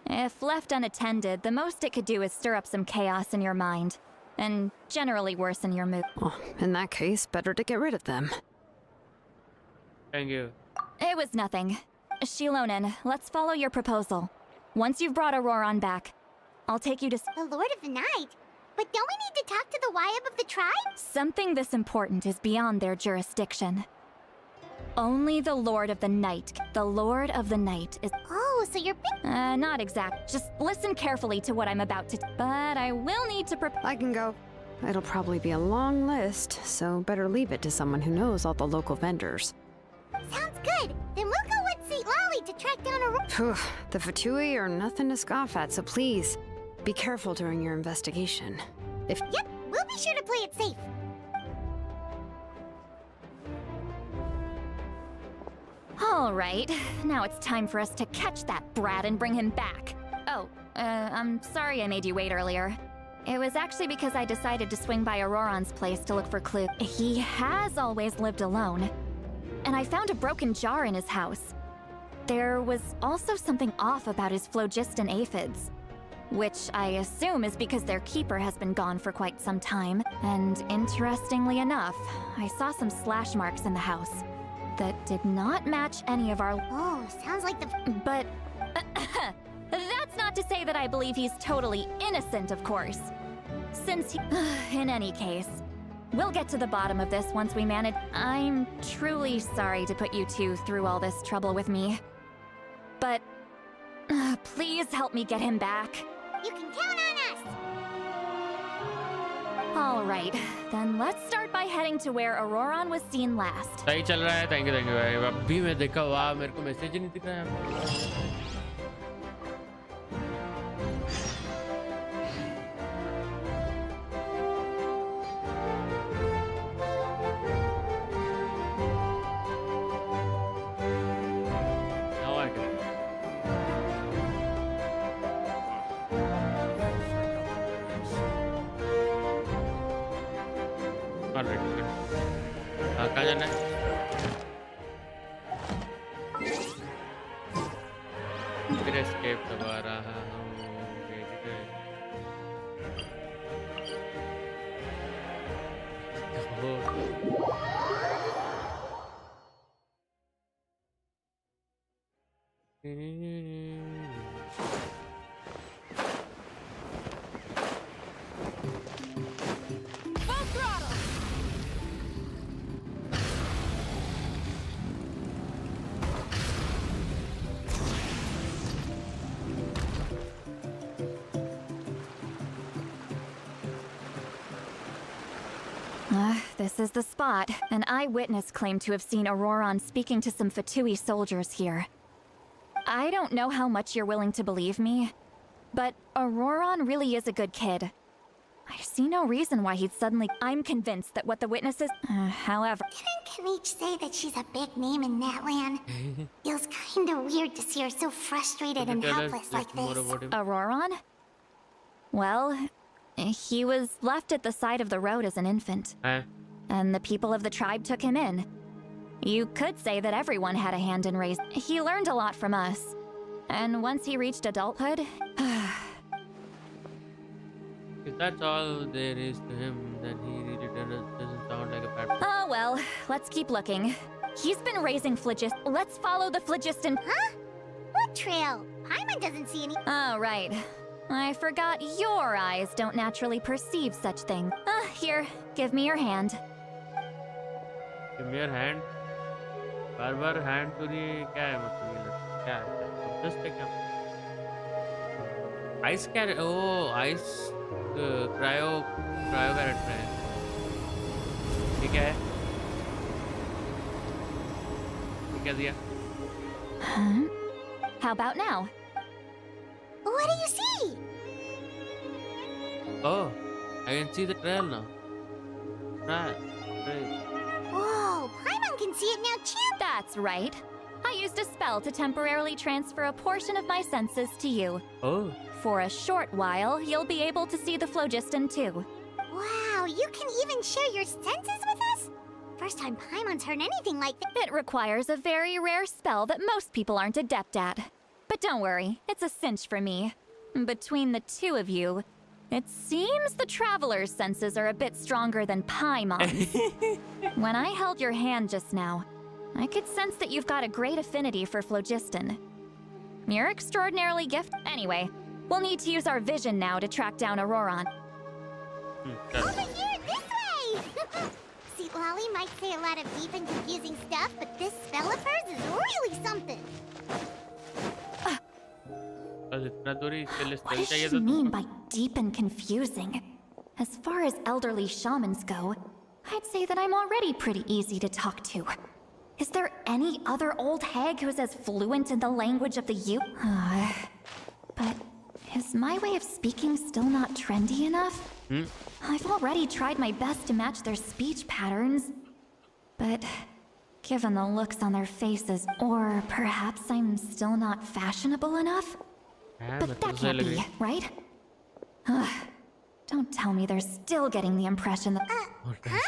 Speaker 15: If left unattended, the most it could do is stir up some chaos in your mind, and generally worsen your mood.
Speaker 1: Well, in that case, better to get rid of them.
Speaker 2: Thank you.
Speaker 15: It was nothing. Shilonen, let's follow your proposal. Once you've brought Auroron back, I'll take you to...
Speaker 3: The Lord of the Night? But don't we need to talk to the Wyab of the tribe?
Speaker 15: Something this important is beyond their jurisdiction. Only the Lord of the Night. The Lord of the Night is...
Speaker 3: Oh, so you're...
Speaker 15: not exact. Just listen carefully to what I'm about to... But I will need to prepare...
Speaker 1: I can go. It'll probably be a long list, so better leave it to someone who knows all the local vendors.
Speaker 3: Sounds good. Then we'll go with St. Lolly to track down a...
Speaker 1: The Fatui are nothing to scoff at, so please, be careful during your investigation.
Speaker 3: Yep, we'll be sure to play it safe.
Speaker 15: All right, now it's time for us to catch that brat and bring him back. Oh, I'm sorry I made you wait earlier. It was actually because I decided to swing by Auroron's place to look for clues. He has always lived alone, and I found a broken jar in his house. There was also something off about his phlogiston aphids, which I assume is because their keeper has been gone for quite some time. And interestingly enough, I saw some slash marks in the house that did not match any of our...
Speaker 3: Oh, sounds like the...
Speaker 15: But... that's not to say that I believe he's totally innocent, of course. Since he... In any case, we'll get to the bottom of this once we manage... I'm truly sorry to put you two through all this trouble with me. But... please help me get him back.
Speaker 3: You can count on us!
Speaker 15: All right, then let's start by heading to where Auroron was seen last.
Speaker 2: सही चल रहा है, thank you भाई. अभी मैं देखा, वाह, मेरे को मैसेज ही नहीं दिख रहा है. Alright, कहाँ जाना है? फिर escape दबा रहा हूँ।
Speaker 15: This is the spot. An eyewitness claimed to have seen Auroron speaking to some Fatui soldiers here. I don't know how much you're willing to believe me, but Auroron really is a good kid. I see no reason why he'd suddenly... I'm convinced that what the witnesses... however...
Speaker 3: Didn't Kamich say that she's a big name in Natlan? Feels kinda weird to see her so frustrated and helpless like this.
Speaker 15: Auroron? Well, he was left at the side of the road as an infant. And the people of the tribe took him in. You could say that everyone had a hand in raising. He learned a lot from us. And once he reached adulthood...
Speaker 2: If that's all there is to him, then he really doesn't sound like a bad person.
Speaker 15: Oh well, let's keep looking. He's been raising phlogiston. Let's follow the phlogiston.
Speaker 3: Huh? What trail? Paimon doesn't see any.
Speaker 15: Oh, right. I forgot your eyes don't naturally perceive such things. Here, give me your hand.
Speaker 2: Give me your hand. बार-बार hand to the क्या है मतलब ये क्या है? Just take up. Ice carrot. Oh, ice. Cryo character है. ये क्या है? ये क्या दिया?
Speaker 15: How about now?
Speaker 3: What do you see?
Speaker 2: Oh, I can see the trail now. Right.
Speaker 3: Whoa, Paimon can see it now too.
Speaker 15: That's right. I used a spell to temporarily transfer a portion of my senses to you.
Speaker 2: Oh.
Speaker 15: For a short while, you'll be able to see the phlogiston too.
Speaker 3: Wow, you can even share your senses with us? First time Paimon's heard anything like that.
Speaker 15: It requires a very rare spell that most people aren't adept at. But don't worry, it's a cinch for me. Between the two of you, it seems the Traveler's senses are a bit stronger than Paimon's. When I held your hand just now, I could sense that you've got a great affinity for phlogiston. You're extraordinarily gifted. Anyway, we'll need to use our vision now to track down Auroron.
Speaker 3: Over here, this way! See, Lolly might say a lot of deep and confusing stuff, but this spell of hers is really something.
Speaker 15: What does she mean by deep and confusing? As far as elderly shamans go, I'd say that I'm already pretty easy to talk to. Is there any other old hag who's as fluent in the language of the youth? But is my way of speaking still not trendy enough? I've already tried my best to match their speech patterns. But given the looks on their faces, or perhaps I'm still not fashionable enough? But that can't be, right? Don't tell me they're still getting the impression that...
Speaker 3: Huh?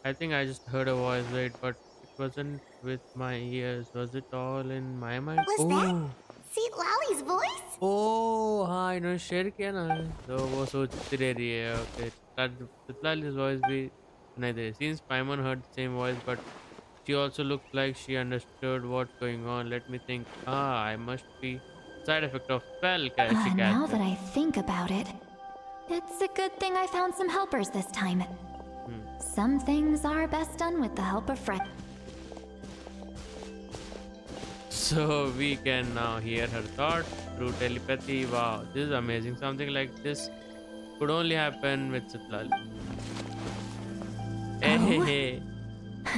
Speaker 2: I think I just heard a voice, wait, but it wasn't with my ears. Was it all in my mind?
Speaker 3: Was that Seat Lolly's voice?
Speaker 2: Oh, हाँ इन्होंने share किया ना, तो वो सोचती रह रही है. Okay, Lolly's voice भी सुनाई दे रही. Since Paimon heard the same voice, but she also looked like she understood what's going on. Let me think. I must be side effect of spell.
Speaker 15: Now that I think about it, it's a good thing I found some helpers this time. Some things are best done with the help of friends.
Speaker 2: So we can now hear her thoughts through telepathy. Wow, this is amazing. Something like this could only happen with Citlali. Hey.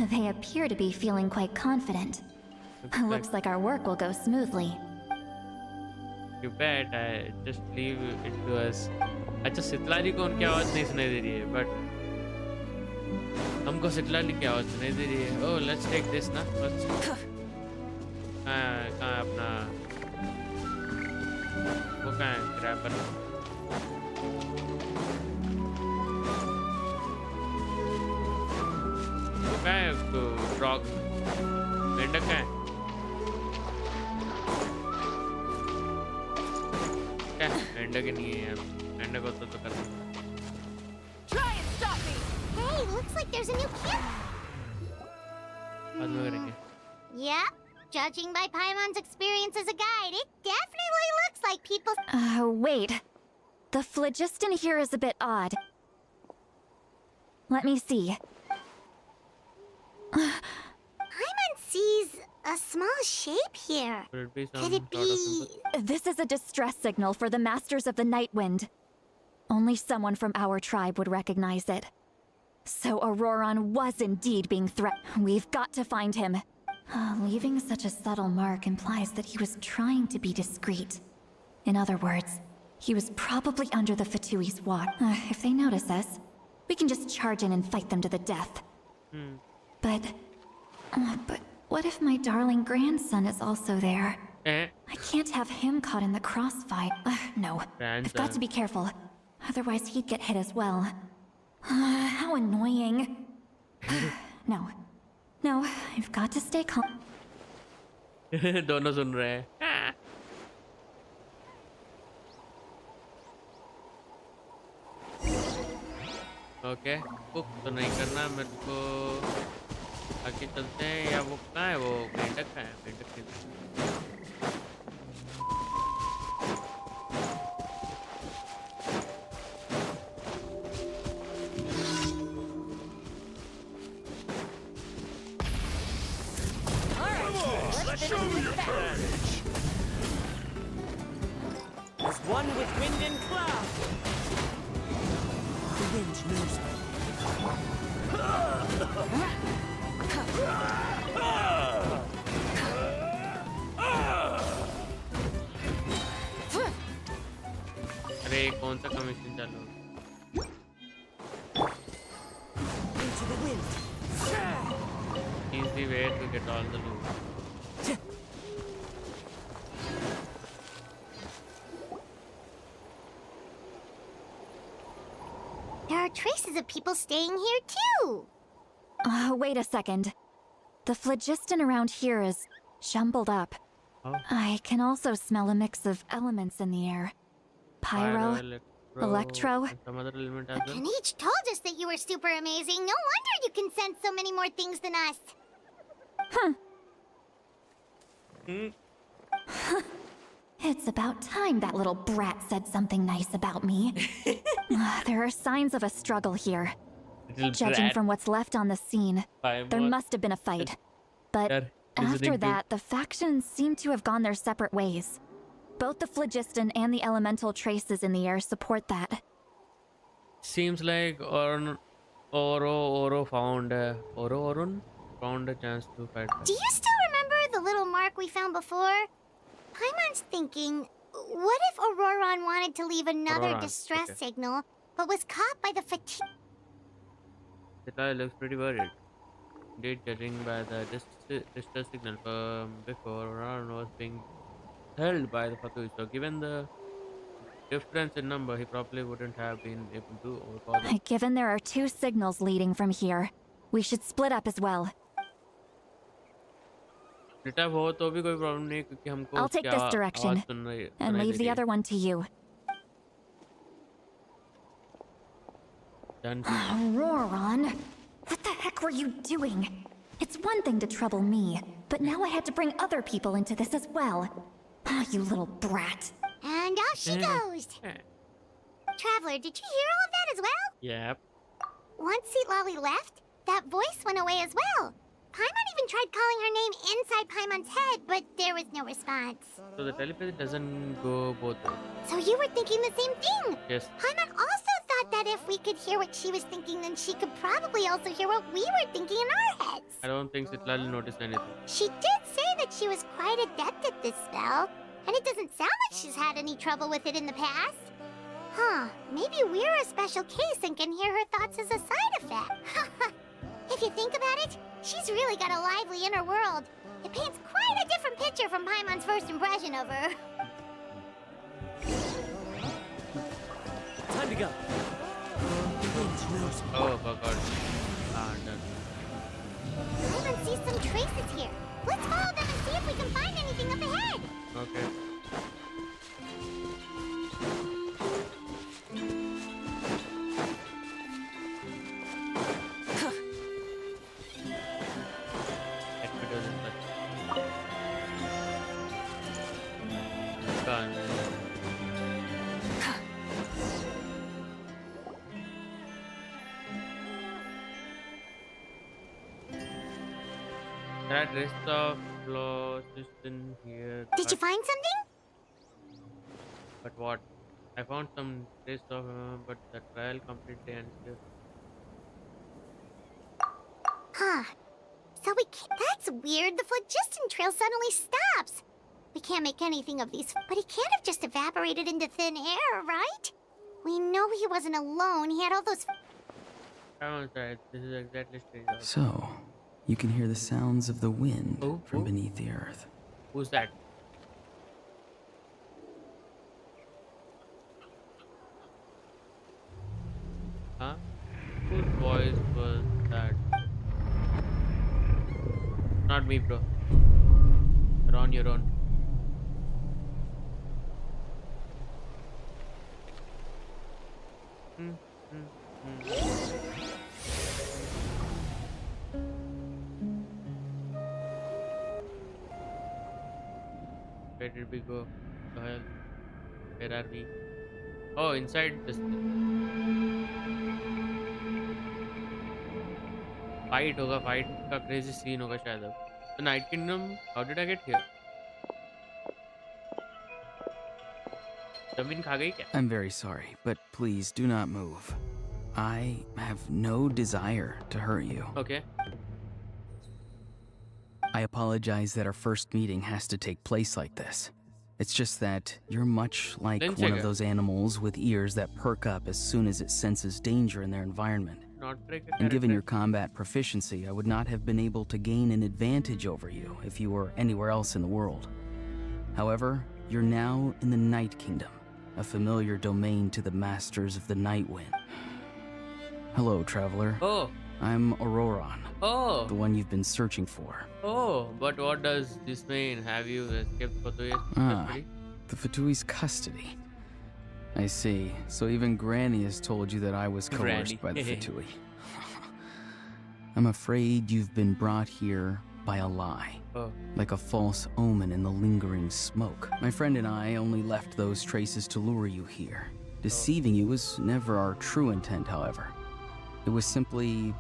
Speaker 15: They appear to be feeling quite confident. Looks like our work will go smoothly.
Speaker 2: You bet. I just leave it to us. अच्छा सितलाली को उनकी आवाज नहीं सुनाई दे रही है, but हमको सितलाली की आवाज सुनाई दे रही है. Oh, let's take this ना. Let's. कहाँ अपना वो कहाँ है क्रैपर? क्या है उसको फ्रॉग मेंढक है क्या मेंढक ही नहीं है यार मेंढक होता तो कर
Speaker 3: Try and stop me. Hey, looks like there's a new camp.
Speaker 2: बाद में करेंगे
Speaker 3: Yep. Judging by Paimon's experience as a guide, it definitely looks like people.
Speaker 15: Wait. The phlogiston here is a bit odd. Let me see.
Speaker 3: Paimon sees a small shape here. Could it be?
Speaker 15: This is a distress signal for the Masters of the Night Wind. Only someone from our tribe would recognize it. So Auroron was indeed being threatened. We've got to find him. Leaving such a subtle mark implies that he was trying to be discreet. In other words, he was probably under the Fatui's watch. If they notice us, we can just charge in and fight them to the death. But what if my darling grandson is also there? I can't have him caught in the crossfire. No, I've got to be careful. Otherwise he'd get hit as well. How annoying. No, I've got to stay calm.
Speaker 2: दोनों सुन रहे हैं okay cook तो नहीं करना मेरे को आगे चलते हैं या वो कहाँ है वो मेंढक है मेंढक के
Speaker 16: Show your courage!
Speaker 7: As one with wind and cloud. The wind knows me.
Speaker 2: अरे कौन सा कमीशन चालू
Speaker 7: Into the wind.
Speaker 2: Easy way to get all the loot.
Speaker 3: There are traces of people staying here too.
Speaker 15: Wait a second. The phlogiston around here is jumbled up. I can also smell a mix of elements in the air. Pyro, electro.
Speaker 3: And each told us that you were super amazing. No wonder you can sense so many more things than us.
Speaker 15: It's about time that little brat said something nice about me. There are signs of a struggle here. Judging from what's left on the scene, there must have been a fight. But after that, the factions seem to have gone their separate ways. Both the phlogiston and the elemental traces in the air support that.
Speaker 2: Seems like Oro found a chance to fight.
Speaker 3: Do you still remember the little mark we found before? Paimon's thinking, what if Auroron wanted to leave another distress signal, but was caught by the fatigue?
Speaker 2: The guy looks pretty worried. Indeed, judging by the distress signal from before, Auroron was being held by the Fatu. So given the difference in number, he probably wouldn't have been able to overcome it.
Speaker 15: Given there are two signals leading from here, we should split up as well.
Speaker 2: I'll
Speaker 15: take this direction and leave the other one to you. Auroron, what the heck were you doing? It's one thing to trouble me, but now I had to bring other people into this as well. You little brat.
Speaker 3: And off she goes. Traveler, did you hear all of that as well?
Speaker 2: Yep.
Speaker 3: Once Seatlolly left, that voice went away as well. Paimon even tried calling her name inside Paimon's head, but there was no response.
Speaker 2: So the telepathy doesn't go both ways.
Speaker 3: So you were thinking the same thing?
Speaker 2: Yes.
Speaker 3: Paimon also thought that if we could hear what she was thinking, then she could probably also hear what we were thinking in our heads.
Speaker 2: I don't think Seatlolly noticed anything.
Speaker 3: She did say that she was quite adept at this spell, and it doesn't sound like she's had any trouble with it in the past. Huh, maybe we're a special case and can hear her thoughts as a side effect. If you think about it, she's really got a lively inner world. It paints quite a different picture from Paimon's first impression of her.
Speaker 7: to go.
Speaker 2: Oh, forgot. Done.
Speaker 3: Rylan sees some traces here. Let's follow them and see if we can find anything up ahead.
Speaker 2: Okay. That rest of flaws is in here.
Speaker 3: Did you find something?
Speaker 2: But what? I found some trace of, but the trial completely ends here.
Speaker 3: Huh. So we can't. That's weird. The phlogiston trail suddenly stops. We can't make anything of these, but he can't have just evaporated into thin air, right? We know he wasn't alone. He had all those.
Speaker 2: I was right. This is exactly strange.
Speaker 11: So, you can hear the sounds of the wind from beneath the earth.
Speaker 2: Who's that? Huh? Whose voice was that? Not me, bro. You're on your own. Where did we go? The hell? Where are we? Oh, inside this thing. Fight होगा, fight का crazy scene होगा शायद अब. The Night Kingdom. How did I get here? जमीन खा गई क्या?
Speaker 11: I'm very sorry, but please do not move. I have no desire to hurt you.
Speaker 2: Okay.
Speaker 11: I apologize that our first meeting has to take place like this. It's just that you're much like one of those animals with ears that perk up as soon as it senses danger in their environment. And given your combat proficiency, I would not have been able to gain an advantage over you if you were anywhere else in the world. However, you're now in the Night Kingdom, a familiar domain to the masters of the Night Wind. Hello, traveler.
Speaker 2: Oh.
Speaker 11: I'm Auroran.
Speaker 2: Oh.
Speaker 11: The one you've been searching for.
Speaker 2: Oh, but what does this mean? Have you escaped Fatui's custody?
Speaker 11: The Fatui's custody. I see. So even Granny has told you that I was coerced by the Fatui. I'm afraid you've been brought here by a lie.
Speaker 2: Oh.
Speaker 11: Like a false omen in the lingering smoke. My friend and I only left those traces to lure you here. Deceiving you was never our true intent, however. It was simply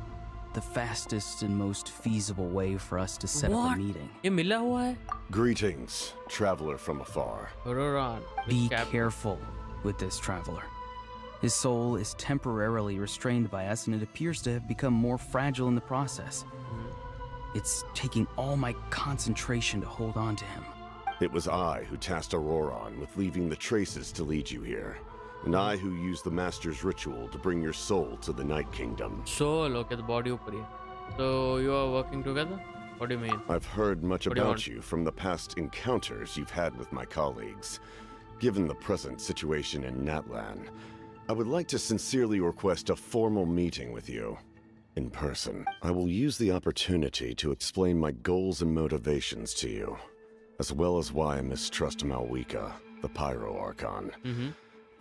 Speaker 11: the fastest and most feasible way for us to set up a meeting.
Speaker 2: ये मिला हुआ है?
Speaker 10: Greetings, traveler from afar.
Speaker 2: Auroran.
Speaker 11: Be careful with this traveler. His soul is temporarily restrained by us, and it appears to have become more fragile in the process. It's taking all my concentration to hold on to him.
Speaker 10: It was I who tasked Auroran with leaving the traces to lead you here. And I who used the Master's ritual to bring your soul to the Night Kingdom.
Speaker 2: Soul, okay, the body upar hai. So you are working together? What do you mean?
Speaker 10: I've heard much about you from the past encounters you've had with my colleagues. Given the present situation in Natlan, I would like to sincerely request a formal meeting with you. In person. I will use the opportunity to explain my goals and motivations to you, as well as why I mistrust MWE, the Pyro Archon.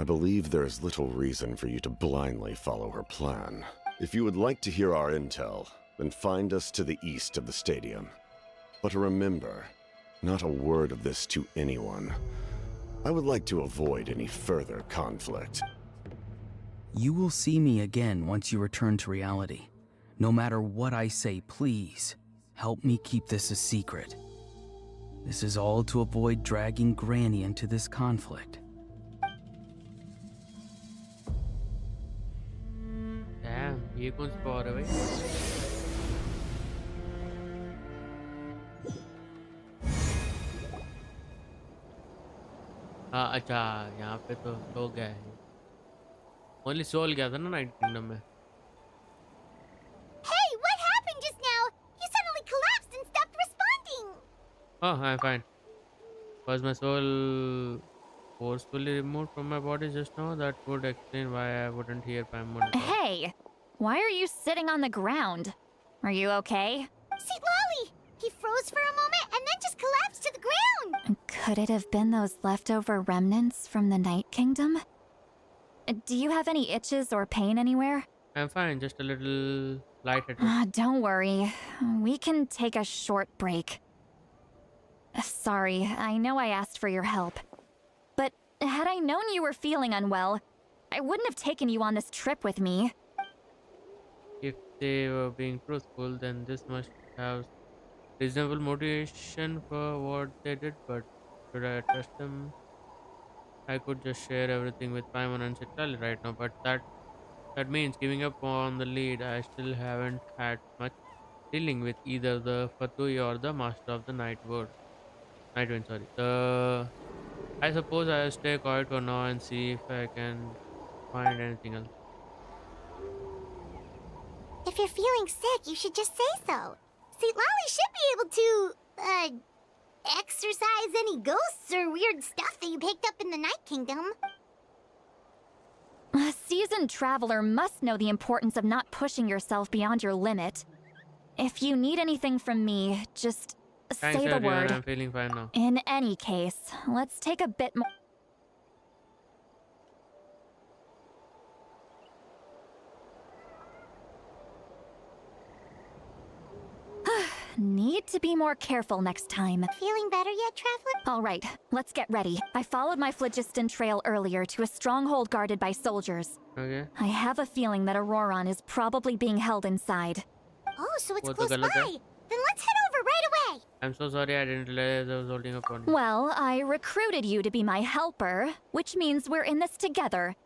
Speaker 10: I believe there is little reason for you to blindly follow her plan. If you would like to hear our intel, then find us to the east of the stadium. But remember, not a word of this to anyone. I would like to avoid any further conflict.
Speaker 11: You will see me again once you return to reality. No matter what I say, please, help me keep this a secret. This is all to avoid dragging Granny into this conflict.
Speaker 2: Damn, ये कौन सी power है भाई? हाँ अच्छा यहाँ पे तो सो गया है. Only Soul गया था ना Night Kingdom में.
Speaker 3: Hey, what happened just now? You suddenly collapsed and stopped responding.
Speaker 2: Oh, I'm fine. Was my soul forcefully removed from my body just now. That would explain why I wouldn't hear Paimon talk.
Speaker 15: Hey, why are you sitting on the ground? Are you okay?
Speaker 3: See, Lolly! He froze for a moment and then just collapsed to the ground!
Speaker 15: Could it have been those leftover remnants from the Night Kingdom? Do you have any itches or pain anywhere?
Speaker 2: I'm fine, just a little lightheaded.
Speaker 15: Don't worry. We can take a short break. Sorry, I know I asked for your help. But had I known you were feeling unwell, I wouldn't have taken you on this trip with me.
Speaker 2: If they were being truthful, then this must have reasonable motivation for what they did, but should I trust them? I could just share everything with Paimon and Citlali right now, but that means giving up on the lead. I still haven't had much dealing with either the Fatui or the Master of the Nightwind, sorry. I suppose I'll stay quiet for now and see if I can find anything else.
Speaker 3: If you're feeling sick, you should just say so. See, Lolly should be able to, exorcise any ghosts or weird stuff that you picked up in the Night Kingdom.
Speaker 15: A seasoned traveler must know the importance of not pushing yourself beyond your limit. If you need anything from me, just say the word.
Speaker 2: I'm feeling fine now.
Speaker 15: In any case, let's take a bit more. Need to be more careful next time.
Speaker 3: Feeling better yet, Traveler?
Speaker 15: All right, let's get ready. I followed my phlogiston trail earlier to a stronghold guarded by soldiers.
Speaker 2: Okay.
Speaker 15: I have a feeling that Auroron is probably being held inside.
Speaker 3: Oh, so it's close by. Then let's head over right away.
Speaker 2: I'm so sorry, I didn't realize I was holding up on you.
Speaker 15: Well, I recruited you to be my helper, which means we're in this together.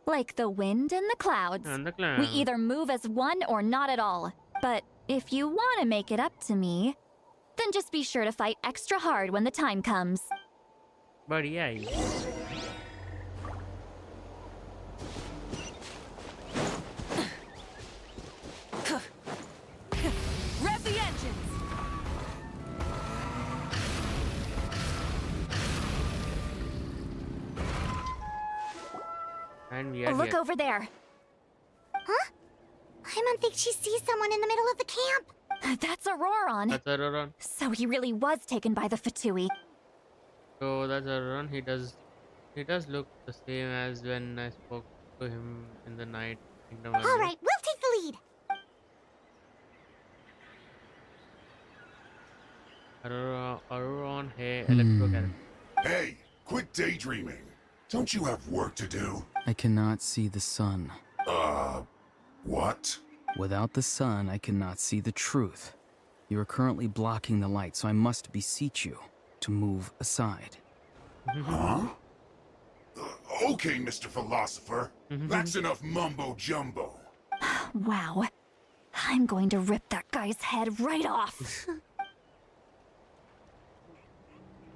Speaker 15: Like the wind and the clouds.
Speaker 2: And the clouds.
Speaker 15: We either move as one or not at all. But if you want to make it up to me, then just be sure to fight extra hard when the time comes.
Speaker 2: But yeah.
Speaker 16: Rev the engines!
Speaker 2: And we are
Speaker 15: Look
Speaker 2: here.
Speaker 15: over there.
Speaker 3: Huh? Paimon thinks she sees someone in the middle of the camp.
Speaker 15: That's Auroron.
Speaker 2: That's Auroron.
Speaker 15: So he really was taken by the Fatui.
Speaker 2: So that's Auroron. He does look the same as when I spoke to him in the Night Kingdom.
Speaker 3: All right, we'll take the lead.
Speaker 2: Auroron, hey, electro character.
Speaker 17: Hey, quit daydreaming. Don't you have work to do?
Speaker 11: I cannot see the sun.
Speaker 17: What?
Speaker 11: Without the sun, I cannot see the truth. You are currently blocking the light, so I must beseech you to move aside.
Speaker 17: Huh? Okay, Mr. Philosopher. That's enough mumbo-jumbo.
Speaker 15: Wow. I'm going to rip that guy's head right off.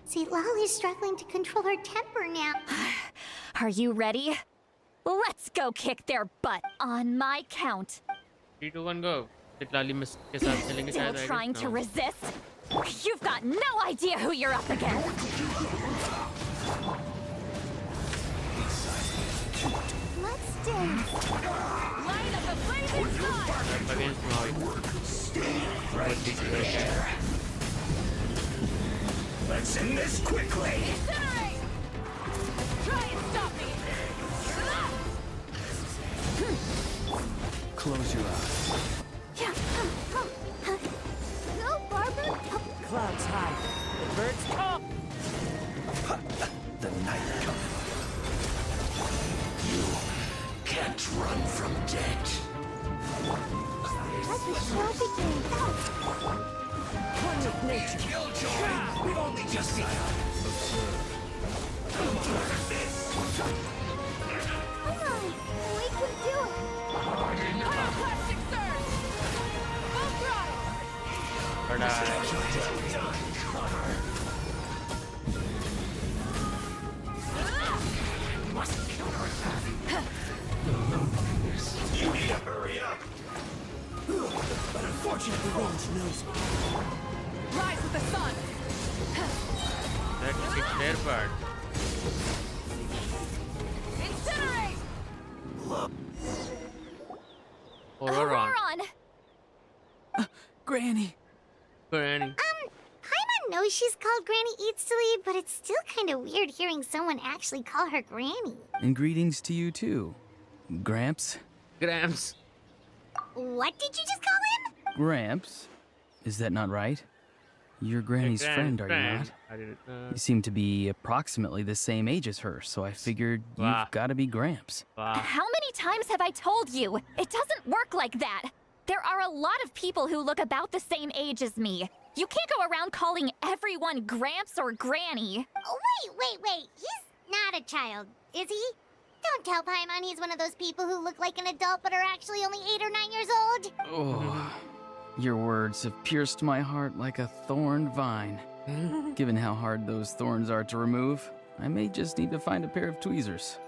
Speaker 3: See, Lolly's struggling to control her temper now.
Speaker 15: Are you ready? Let's go kick their butt on my count.
Speaker 2: 3, 2, 1, go. Citlali miss के साथ चलेंगे
Speaker 15: Still
Speaker 2: शायद.
Speaker 15: trying to resist? You've got no idea who you're up against.
Speaker 3: Let's dance.
Speaker 16: Light up the blazing sun!
Speaker 2: Against
Speaker 16: Let's end this quickly! Incinerate! Try and stop me!
Speaker 13: Close your eyes.
Speaker 3: Go, Barbara.
Speaker 16: Clouds high. The birds talk.
Speaker 13: The night comes.
Speaker 17: You can't run from death.
Speaker 3: Let the show begin.
Speaker 16: One with nature.
Speaker 17: Killjoy! We've only just begun.
Speaker 3: Come on, we can do it.
Speaker 16: Pyroclastic surge! Full
Speaker 17: You need to hurry up.
Speaker 16: But unfortunately, Range knows me. Rise with the sun!
Speaker 2: Let's kick their butt. Auroron.
Speaker 11: Granny.
Speaker 2: Granny.
Speaker 3: Paimon knows she's called Granny Eatsley, but it's still kind of weird hearing someone actually call her Granny.
Speaker 11: And greetings to you too, Gramps.
Speaker 2: Gramps.
Speaker 3: What did you just call him?
Speaker 11: Gramps? Is that not right? You're Granny's friend, are you not?
Speaker 2: I didn't know.
Speaker 11: You seem to be approximately the same age as her, so I figured you've got to be Gramps.
Speaker 15: How many times have I told you? It doesn't work like that. There are a lot of people who look about the same age as me. You can't go around calling everyone Gramps or Granny.
Speaker 3: Oh, wait. He's not a child, is he? Don't tell Paimon he's one of those people who look like an adult but are actually only 8 or 9 years old.
Speaker 11: Oh, your words have pierced my heart like a thorned vine. Given how hard those thorns are to remove, I may just need to find a pair of tweezers.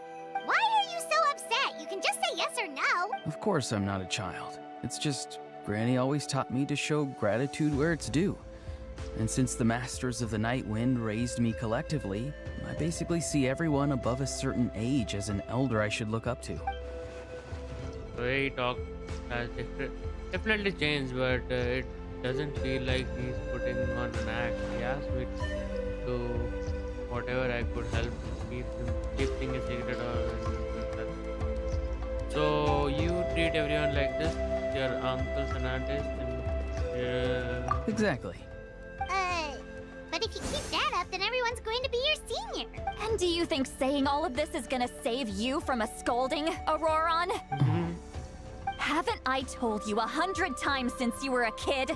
Speaker 3: Why are you so upset? You can just say yes or no.
Speaker 11: Of course I'm not a child. It's just Granny always taught me to show gratitude where it's due. And since the Masters of the Night Wind raised me collectively, I basically see everyone above a certain age as an elder I should look up to.
Speaker 2: The way he talks has definitely changed, but it doesn't feel like he's putting on an act. He asked me to whatever I could help keep things a secret or. So you treat everyone like this? Your uncles and aunties and
Speaker 11: Exactly.
Speaker 3: But if you keep that up, then everyone's going to be your senior.
Speaker 15: And do you think saying all of this is gonna save you from a scolding, Auroron? Haven't I told you 100 times since you were a kid?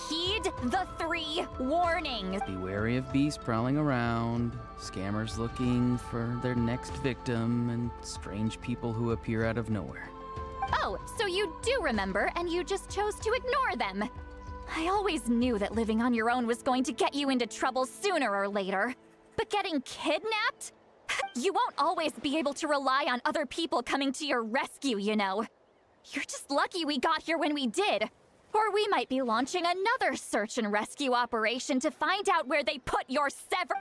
Speaker 15: Heed the 3 warnings.
Speaker 11: Be wary of beasts prowling around, scammers looking for their next victim, and strange people who appear out of nowhere.
Speaker 15: Oh, so you do remember, and you just chose to ignore them. I always knew that living on your own was going to get you into trouble sooner or later. But getting kidnapped? You won't always be able to rely on other people coming to your rescue, you know. You're just lucky we got here when we did. Or we might be launching another search and rescue operation to find out where they put your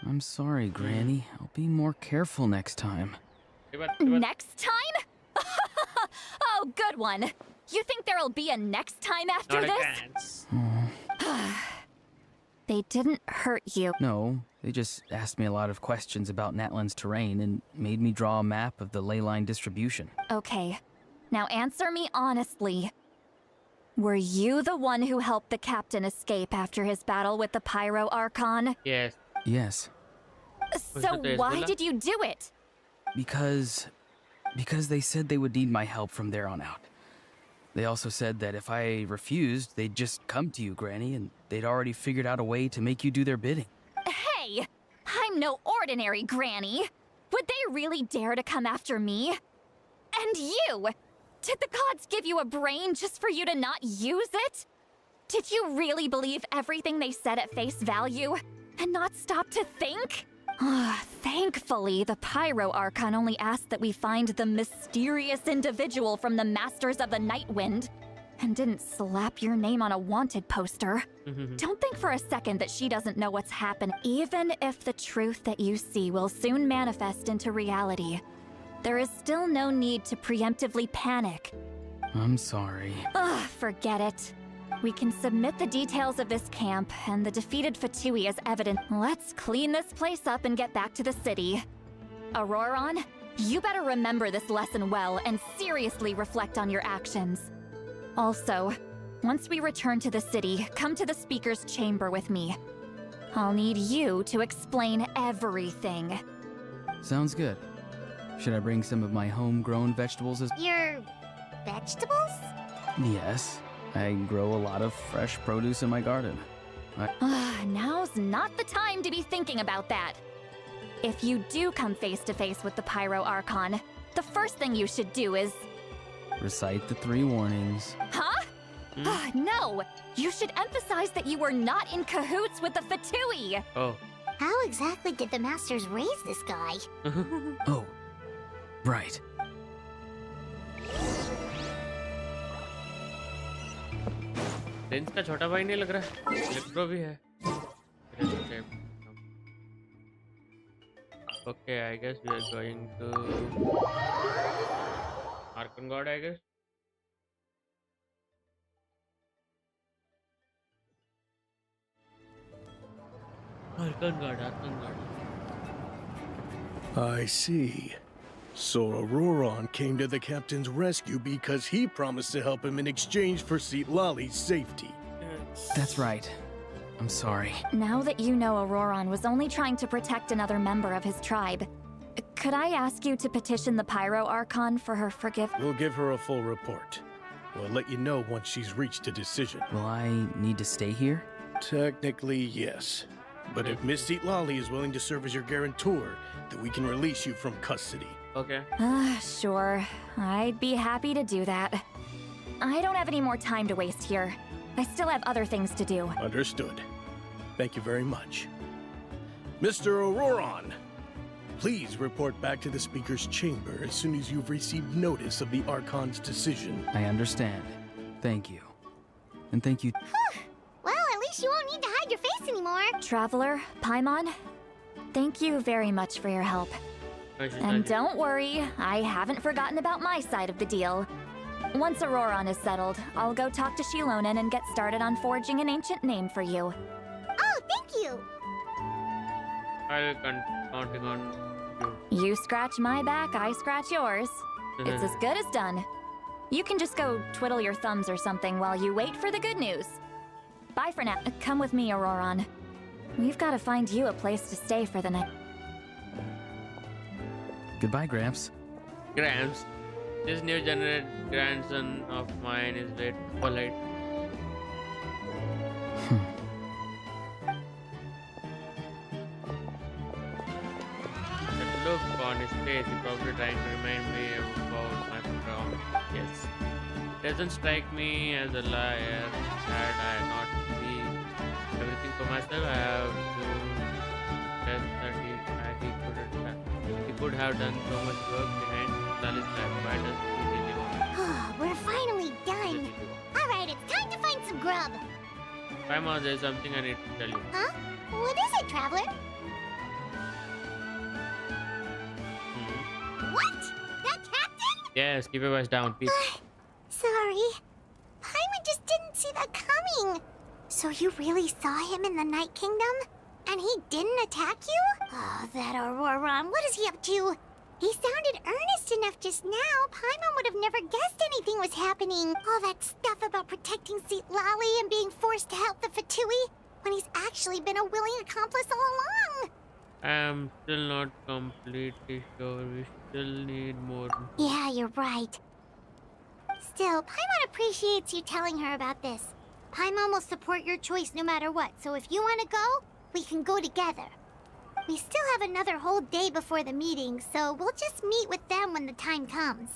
Speaker 11: I'm sorry, Granny. I'll be more careful next time.
Speaker 15: Next time? Oh, good one. You think there'll be a next time after this? They didn't hurt you.
Speaker 11: No, they just asked me a lot of questions about Natlan's terrain and made me draw a map of the ley line distribution.
Speaker 15: Okay, now answer me honestly. Were you the one who helped the captain escape after his battle with the Pyro Archon?
Speaker 2: Yes.
Speaker 11: Yes.
Speaker 15: So why did you do it?
Speaker 11: Because they said they would need my help from there on out. They also said that if I refused, they'd just come to you, Granny, and they'd already figured out a way to make you do their bidding.
Speaker 15: Hey, I'm no ordinary Granny. Would they really dare to come after me? And you! Did the gods give you a brain just for you to not use it? Did you really believe everything they said at face value and not stop to think? Thankfully, the Pyro Archon only asked that we find the mysterious individual from the Masters of the Night Wind and didn't slap your name on a wanted poster. Don't think for a second that she doesn't know what's happened. Even if the truth that you see will soon manifest into reality, there is still no need to preemptively panic.
Speaker 11: I'm sorry.
Speaker 15: Forget it. We can submit the details of this camp and the defeated Fatui as evidence. Let's clean this place up and get back to the city. Auroron, you better remember this lesson well and seriously reflect on your actions. Also, once we return to the city, come to the speaker's chamber with me. I'll need you to explain everything.
Speaker 11: Sounds good. Should I bring some of my homegrown vegetables as—
Speaker 3: Your vegetables?
Speaker 11: Yes. I grow a lot of fresh produce in my garden.
Speaker 15: Now's not the time to be thinking about that. If you do come face to face with the Pyro Archon, the first thing you should do is—
Speaker 11: recite the 3 warnings.
Speaker 15: Huh? No! You should emphasize that you were not in cahoots with the Fatui!
Speaker 2: Oh.
Speaker 3: How exactly did the Masters raise this guy?
Speaker 11: Oh, right.
Speaker 2: Lens का छोटा भाई नहीं लग रहा है, electro भी है। Okay, I guess we are going to Archon God, I guess. Archon God, Archon God.
Speaker 9: I see. So Auroron came to the captain's rescue because he promised to help him in exchange for Citlali's safety.
Speaker 11: That's right. I'm sorry.
Speaker 15: Now that you know Auroron was only trying to protect another member of his tribe, could I ask you to petition the Pyro Archon for her forgiveness?
Speaker 9: We'll give her a full report. We'll let you know once she's reached a decision.
Speaker 11: Will I need to stay here?
Speaker 9: Technically, yes. But if Miss Citlali is willing to serve as your guarantor, then we can release you from custody.
Speaker 2: Okay.
Speaker 15: Sure. I'd be happy to do that. I don't have any more time to waste here. I still have other things to do.
Speaker 9: Understood. Thank you very much. Mr. Auroron, please report back to the Speaker's chamber as soon as you've received notice of the Archon's decision.
Speaker 11: I understand. Thank you. And thank you.
Speaker 3: Well, at least you won't need to hide your face anymore.
Speaker 15: Traveler, Paimon, thank you very much for your help. And don't worry, I haven't forgotten about my side of the deal. Once Auroron is settled, I'll go talk to Shilonen and get started on forging an ancient name for you.
Speaker 3: Oh, thank you!
Speaker 2: I'll counting on you.
Speaker 15: You scratch my back, I scratch yours. It's as good as done. You can just go twiddle your thumbs or something while you wait for the good news. Bye for now. Come with me, Auroron. We've got to find you a place to stay for the night.
Speaker 11: Goodbye, Gramps.
Speaker 2: Gramps. This new generated grandson of mine is very polite. That look on his face, he's probably trying to remind me about my background. Yes. Doesn't strike me as a liar. Had I not be everything for myself, I have to test that he could have done so much work behind Citlali's back. Why does he really want?
Speaker 3: We're finally done. Alright, it's time to find some grub.
Speaker 2: Paimon, there's something I need to tell you.
Speaker 3: Huh? What is it, Traveler? What? That captain?
Speaker 2: Yes, keep your voice down, please.
Speaker 3: Sorry. Paimon just didn't see that coming. So you really saw him in the Night Kingdom? And he didn't attack you? Oh, that Auroron, what is he up to? He sounded earnest enough just now. Paimon would have never guessed anything was happening. All that stuff about protecting Citlali and being forced to help the Fatui, when he's actually been a willing accomplice all along.
Speaker 2: I'm still not completely sure. We still need more.
Speaker 3: Yeah, you're right. Still, Paimon appreciates you telling her about this. Paimon will support your choice no matter what, so if you want to go, we can go together. We still have another whole day before the meeting, so we'll just meet with them when the time comes.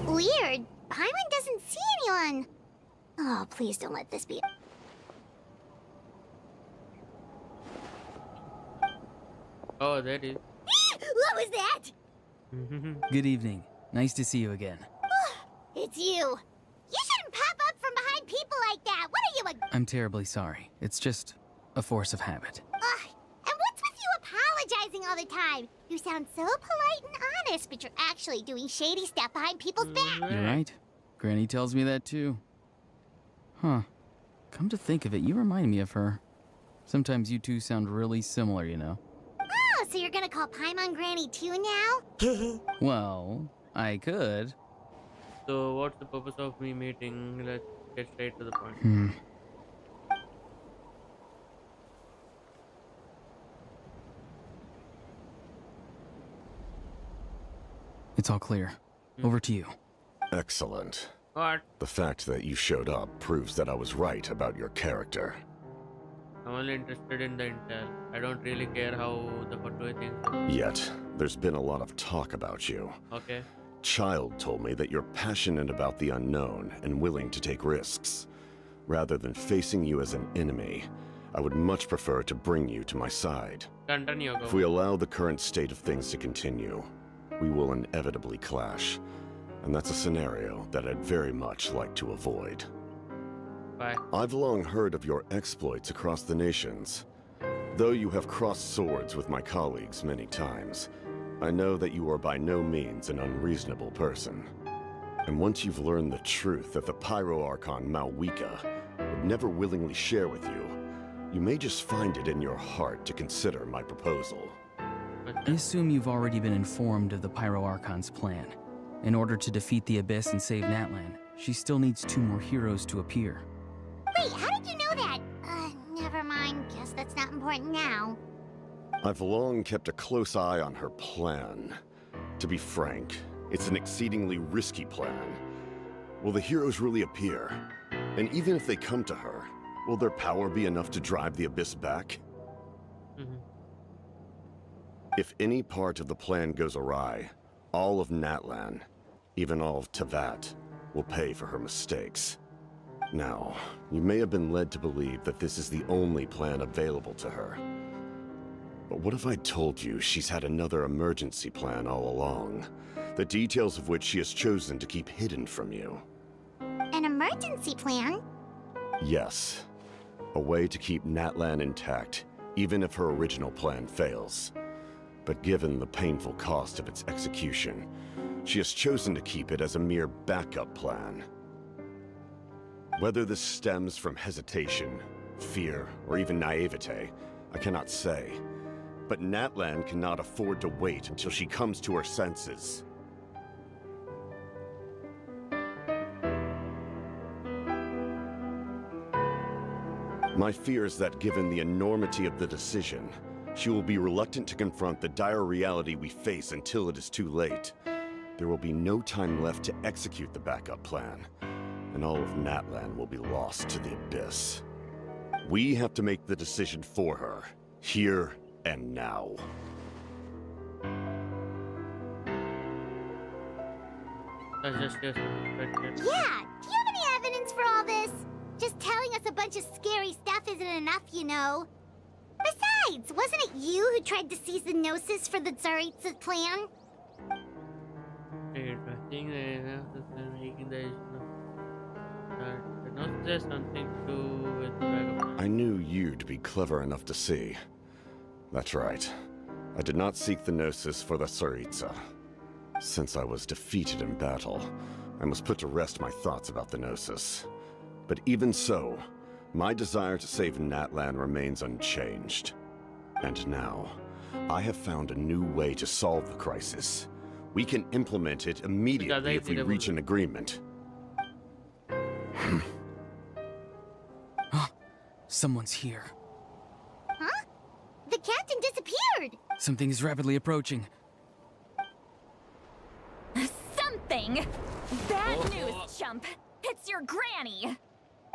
Speaker 3: Weird. Paimon doesn't see anyone. Oh, please don't let this be.
Speaker 2: Oh, that is.
Speaker 3: What was that?
Speaker 11: Good evening. Nice to see you again.
Speaker 3: It's you. You shouldn't pop up from behind people like that. What are you, a...
Speaker 11: I'm terribly sorry. It's just a force of habit.
Speaker 3: And what's with you apologizing all the time? You sound so polite and honest, but you're actually doing shady stuff behind people's back.
Speaker 11: You're right. Granny tells me that too. Huh. Come to think of it, you remind me of her. Sometimes you two sound really similar, you know?
Speaker 3: Oh, so you're gonna call Paimon Granny too now?
Speaker 11: Well, I could.
Speaker 2: So what's the purpose of me meeting? Let's get straight to the point.
Speaker 11: It's all clear. Over to you.
Speaker 10: Excellent.
Speaker 2: What?
Speaker 10: The fact that you showed up proves that I was right about your character.
Speaker 2: I'm only interested in the intel. I don't really care how the photo thinks.
Speaker 10: Yet, there's been a lot of talk about you.
Speaker 2: Okay.
Speaker 10: Child told me that you're passionate about the unknown and willing to take risks. Rather than facing you as an enemy, I would much prefer to bring you to my side.
Speaker 2: Continue.
Speaker 10: If we allow the current state of things to continue, we will inevitably clash. And that's a scenario that I'd very much like to avoid.
Speaker 2: Bye.
Speaker 10: I've long heard of your exploits across the nations. Though you have crossed swords with my colleagues many times, I know that you are by no means an unreasonable person. And once you've learned the truth that the Pyro-Archon MWE would never willingly share with you, you may just find it in your heart to consider my proposal.
Speaker 11: I assume you've already been informed of the Pyro-Archon's plan. In order to defeat the Abyss and save Natlan, she still needs 2 more heroes to appear.
Speaker 3: Wait, how did you know that? Never mind. Guess that's not important now.
Speaker 10: I've long kept a close eye on her plan. To be frank, it's an exceedingly risky plan. Will the heroes really appear? And even if they come to her, will their power be enough to drive the Abyss back? If any part of the plan goes awry, all of Natlan, even all of Teyvat, will pay for her mistakes. Now, you may have been led to believe that this is the only plan available to her. But what if I told you she's had another emergency plan all along, the details of which she has chosen to keep hidden from you?
Speaker 3: An emergency plan?
Speaker 10: Yes. A way to keep Natlan intact, even if her original plan fails. But given the painful cost of its execution, she has chosen to keep it as a mere backup plan. Whether this stems from hesitation, fear, or even naivete, I cannot say. But Natlan cannot afford to wait until she comes to her senses. My fear is that given the enormity of the decision, she will be reluctant to confront the dire reality we face until it is too late. There will be no time left to execute the backup plan, and all of Natlan will be lost to the Abyss. We have to make the decision for her, here and now.
Speaker 3: Yeah, do you have any evidence for all this? Just telling us a bunch of scary stuff isn't enough, you know. Besides, wasn't it you who tried to seize the Gnosis for the Tsaritsa's plan?
Speaker 10: I knew you'd be clever enough to see. That's right. I did not seek the Gnosis for the Tsaritsa. Since I was defeated in battle, I must put to rest my thoughts about the Gnosis. But even so, my desire to save Natlan remains unchanged. And now, I have found a new way to solve the crisis. We can implement it immediately if we reach an agreement.
Speaker 11: Someone's here.
Speaker 3: Huh? The captain disappeared!
Speaker 11: Something is rapidly approaching.
Speaker 4: Something? Bad news, chump. It's your granny.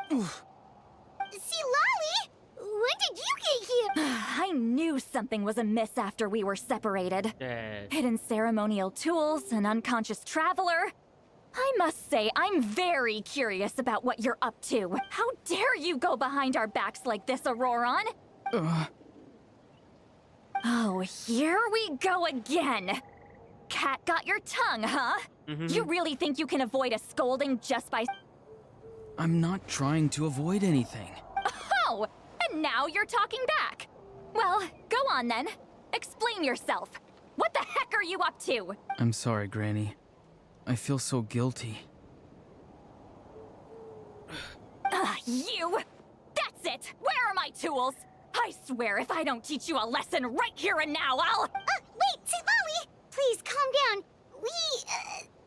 Speaker 3: See, Lolly? When did you get here?
Speaker 4: I knew something was amiss after we were separated. Hidden ceremonial tools, an unconscious traveler. I must say, I'm very curious about what you're up to. How dare you go behind our backs like this, Auroron? Oh, here we go again. Cat got your tongue, huh? You really think you can avoid a scolding just by...
Speaker 11: I'm not trying to avoid anything.
Speaker 4: Oh, and now you're talking back. Well, go on then. Explain yourself. What the heck are you up to?
Speaker 11: I'm sorry, Granny. I feel so guilty.
Speaker 4: You! That's it! Where are my tools?
Speaker 15: I swear if I don't teach you a lesson right here and now, I'll...
Speaker 3: Wait, Maui! Please, calm down. We,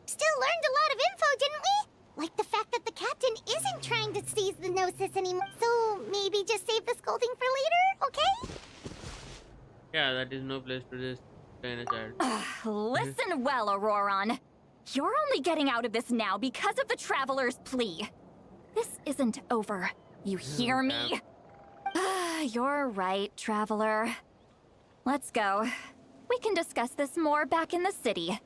Speaker 3: still learned a lot of info, didn't we? Like the fact that the captain isn't trying to seize the Gnosis anymore. So, maybe just save the scolding for later, okay?
Speaker 2: Yeah, that is no place to just train a child.
Speaker 15: Listen well, Auroron. You're only getting out of this now because of the Traveler's plea. This isn't over. You hear me? You're right, Traveler. Let's go. We can discuss this more back in the city.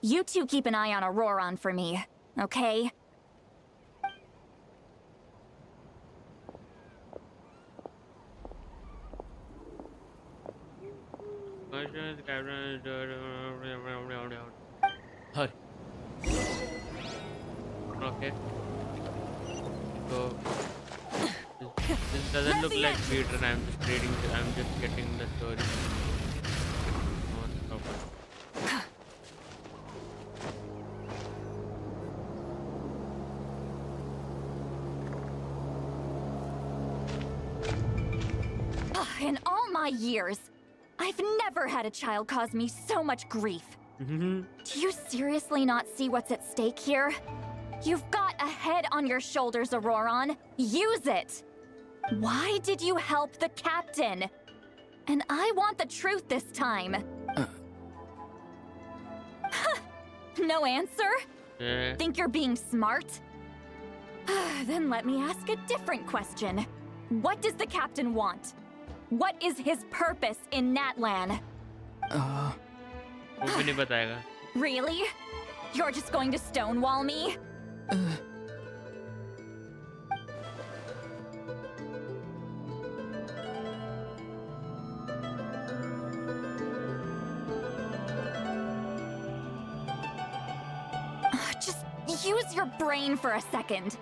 Speaker 15: You two keep an eye on Auroron for me, okay?
Speaker 2: Okay. So this doesn't look like speedrun. I'm just reading. I'm just getting the story.
Speaker 15: In all my years, I've never had a child cause me so much grief. Do you seriously not see what's at stake here? You've got a head on your shoulders, Auroron. Use it! Why did you help the captain? And I want the truth this time. No answer? Think you're being smart? Then let me ask a different question. What does the captain want? What is his purpose in Natlan? Really? You're just going to stonewall me? Just use your brain for a second.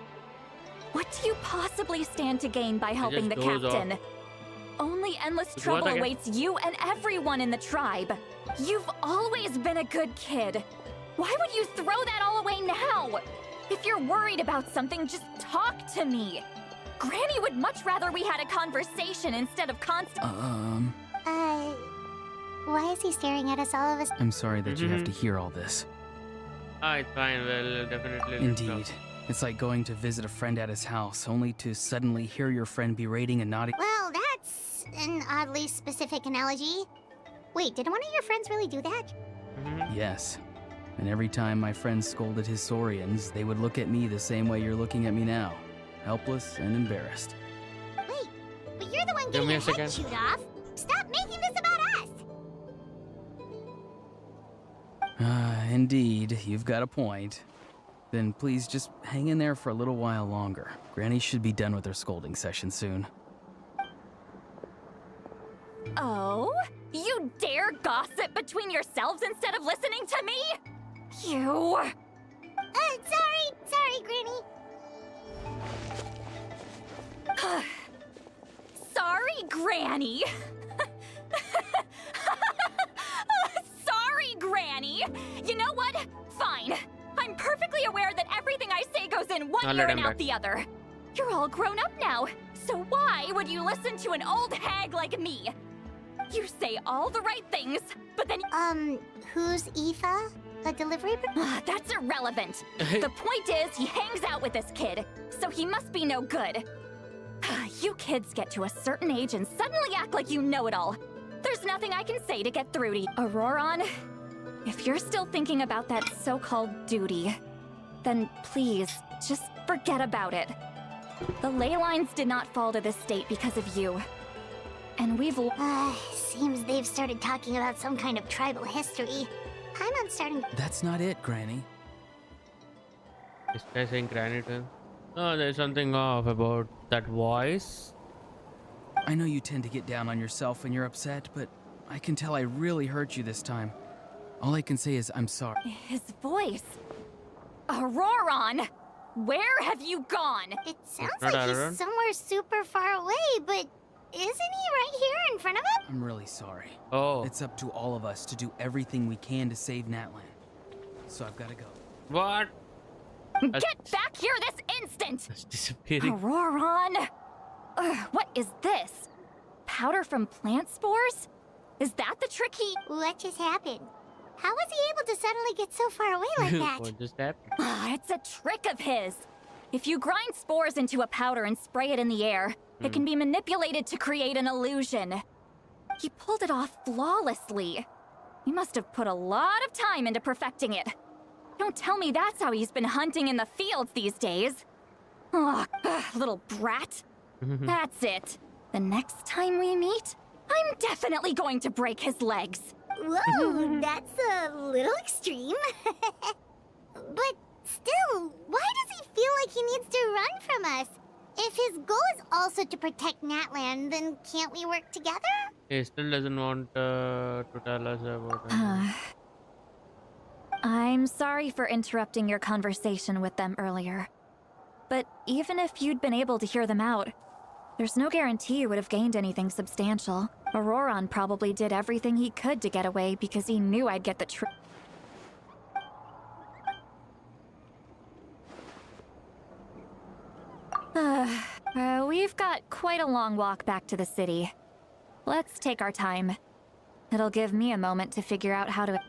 Speaker 15: What do you possibly stand to gain by helping the captain? Only endless trouble awaits you and everyone in the tribe. You've always been a good kid. Why would you throw that all away now? If you're worried about something, just talk to me. Granny would much rather we had a conversation instead of constant...
Speaker 3: Why is he staring at us, all of us?
Speaker 11: I'm sorry that you have to hear all this.
Speaker 2: It's fine. Well, definitely.
Speaker 11: Indeed. It's like going to visit a friend at his house, only to suddenly hear your friend berating and nodding.
Speaker 3: Well, that's an oddly specific analogy. Wait, did one of your friends really do that?
Speaker 11: Yes. And every time my friends scolded his Saurians, they would look at me the same way you're looking at me now. Helpless and embarrassed.
Speaker 3: Wait, but you're the one getting your head chewed off. Stop making this about us!
Speaker 11: Indeed, you've got a point. Then please just hang in there for a little while longer. Granny should be done with her scolding session soon.
Speaker 15: Oh? You dare gossip between yourselves instead of listening to me? You...
Speaker 3: Sorry, Granny.
Speaker 15: Sorry, Granny. Sorry, Granny. You know what? Fine. I'm perfectly aware that everything I say goes in one ear and out the other. You're all grown up now, so why would you listen to an old hag like me? You say all the right things, but then...
Speaker 3: Who's Aoife? A delivery...
Speaker 15: That's irrelevant. The point is, he hangs out with this kid, so he must be no good. You kids get to a certain age and suddenly act like you know it all. There's nothing I can say to get through to you. Auroron, if you're still thinking about that so-called duty, then please, just forget about it. The ley lines did not fall to this state because of you. And we've...
Speaker 3: Seems they've started talking about some kind of tribal history. I'm not starting...
Speaker 11: That's not it, Granny.
Speaker 2: This guy saying Granny to him. Oh, there's something off about that voice.
Speaker 11: I know you tend to get down on yourself when you're upset, but I can tell I really hurt you this time. All I can say is I'm sorry.
Speaker 15: His voice. Auroron! Where have you gone?
Speaker 3: It sounds like he's somewhere super far away, but isn't he right here in front of him?
Speaker 11: I'm really sorry.
Speaker 2: Oh.
Speaker 11: It's up to all of us to do everything we can to save Natlan. So I've got to go.
Speaker 2: What?
Speaker 15: Get back here this instant!
Speaker 2: That's disappearing.
Speaker 15: Auroron! What is this? powder from plant spores? Is that the trick he...
Speaker 3: What just happened? How was he able to suddenly get so far away like that?
Speaker 2: What just happened?
Speaker 15: It's a trick of his. If you grind spores into a powder and spray it in the air, it can be manipulated to create an illusion. He pulled it off flawlessly. He must have put a lot of time into perfecting it. Don't tell me that's how he's been hunting in the fields these days. Oh, little brat. That's it. The next time we meet, I'm definitely going to break his legs.
Speaker 3: Whoa, that's a little extreme. But still, why does he feel like he needs to run from us? If his goal is also to protect Natlan, then can't we work together?
Speaker 2: He still doesn't want to tell us about it.
Speaker 15: I'm sorry for interrupting your conversation with them earlier. But even if you'd been able to hear them out, there's no guarantee you would have gained anything substantial. Auroran probably did everything he could to get away because he knew I'd get the truth. We've got quite a long walk back to the city. Let's take our time. It'll give me a moment to figure out how to...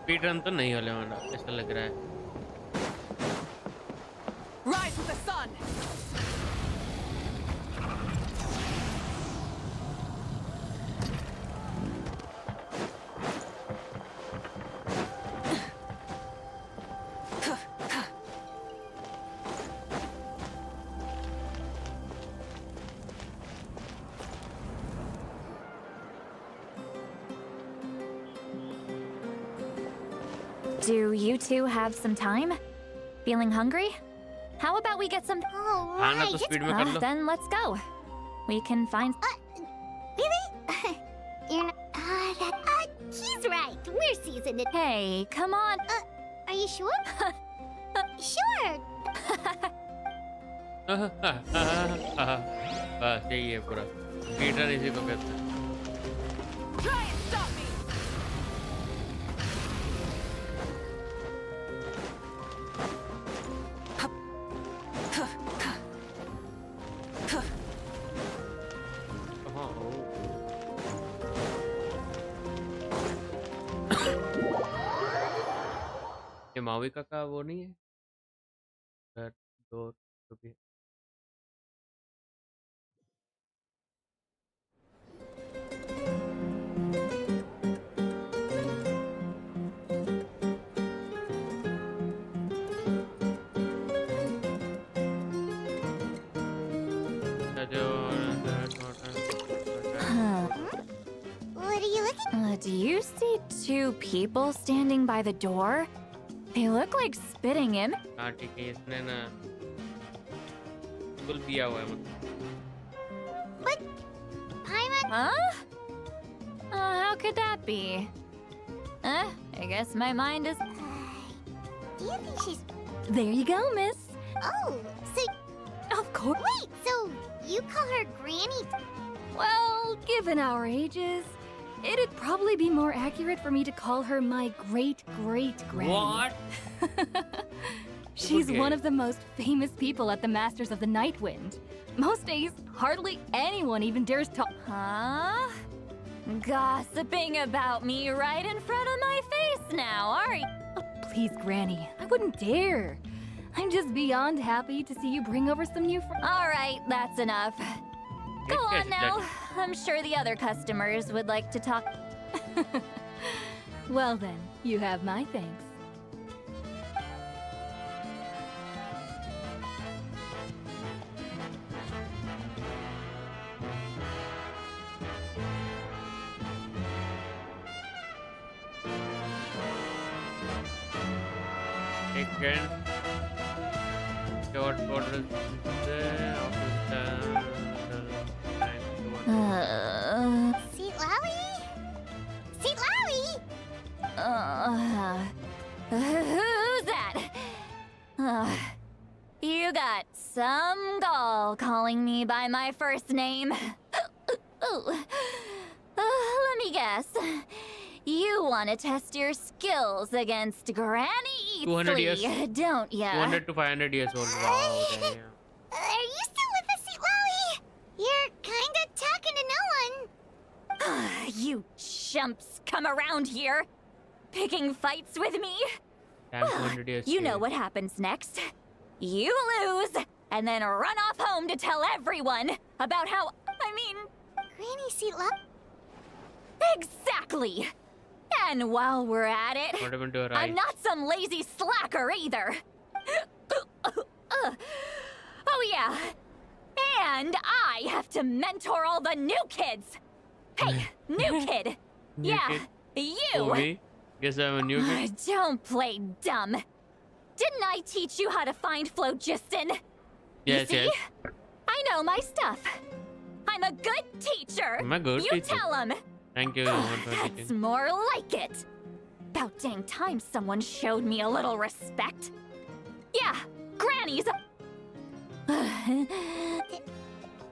Speaker 2: Speedrun तो नहीं होने वाला ऐसा लग रहा है.
Speaker 8: Rise with the sun.
Speaker 15: Do you two have some time? Feeling hungry? How about we get some...
Speaker 2: खाना तो speed में कर लो.
Speaker 15: Then let's go. We can find...
Speaker 3: Really? You're not... he's right. We're seasoned.
Speaker 15: Hey, come on.
Speaker 3: Are you sure? Sure.
Speaker 2: बस यही है पूरा. Speedrun इसी को कहते हैं.
Speaker 8: Try and stop me.
Speaker 2: ये मावी का वो नहीं है घर डोर जो भी है.
Speaker 3: What are you looking?
Speaker 15: Do you see two people standing by the door? They look like spitting him.
Speaker 2: हाँ ठीक है इसने ना कुल पिया हुआ है मतलब.
Speaker 3: What? Paimon?
Speaker 15: Huh? How could that be? I guess my mind is...
Speaker 3: Do you think she's...
Speaker 15: There you go, miss.
Speaker 3: Oh, so...
Speaker 15: Of course.
Speaker 3: Wait, so you call her Granny?
Speaker 18: Well, given our ages, it'd probably be more accurate for me to call her my great-great-granny.
Speaker 2: What?
Speaker 18: She's one of the most famous people at the Masters of the Nightwind. Most days, hardly anyone even dares talk.
Speaker 15: Huh? Gossiping about me right in front of my face now, are you?
Speaker 18: Oh, please, Granny, I wouldn't dare. I'm just beyond happy to see you bring over some new friends.
Speaker 15: All right, that's enough. Go on now. I'm sure the other customers would like to talk.
Speaker 18: Well then, you have my thanks.
Speaker 2: Again. Short orders.
Speaker 3: Seat Lowy? Seat Lowy?
Speaker 15: Who's that? You got some gall calling me by my first name. Let me guess. You want to test your skills against Granny
Speaker 2: 200 years.
Speaker 15: Eatsley, don't ya?
Speaker 2: 200 to 500 years old. Wow, damn.
Speaker 3: Are you still with us, Itlali? You're kinda talking to no one.
Speaker 15: You chumps come around here, picking fights with me.
Speaker 2: Damn, 200 years.
Speaker 15: You know what happens next. You lose, and then run off home to tell everyone about how,
Speaker 3: Granny Seatla.
Speaker 15: Exactly. And while we're at it,
Speaker 2: What happened to her
Speaker 15: I'm
Speaker 2: eye?
Speaker 15: not some lazy slacker either. Oh yeah. And I have to mentor all the new kids. Hey, new kid.
Speaker 2: New
Speaker 15: Yeah,
Speaker 2: kid?
Speaker 15: you.
Speaker 2: Oh, me? Guess I'm a new kid.
Speaker 15: Don't play dumb. Didn't I teach you how to find phlogiston?
Speaker 2: Yes,
Speaker 15: You see?
Speaker 2: yes.
Speaker 15: I know my stuff. I'm a good teacher.
Speaker 2: I'm a good
Speaker 15: you
Speaker 2: teacher.
Speaker 15: tell him.
Speaker 2: Thank you, everyone, for
Speaker 15: That's
Speaker 2: teaching.
Speaker 15: more like it. About dang time someone showed me a little respect. Yeah, Granny's.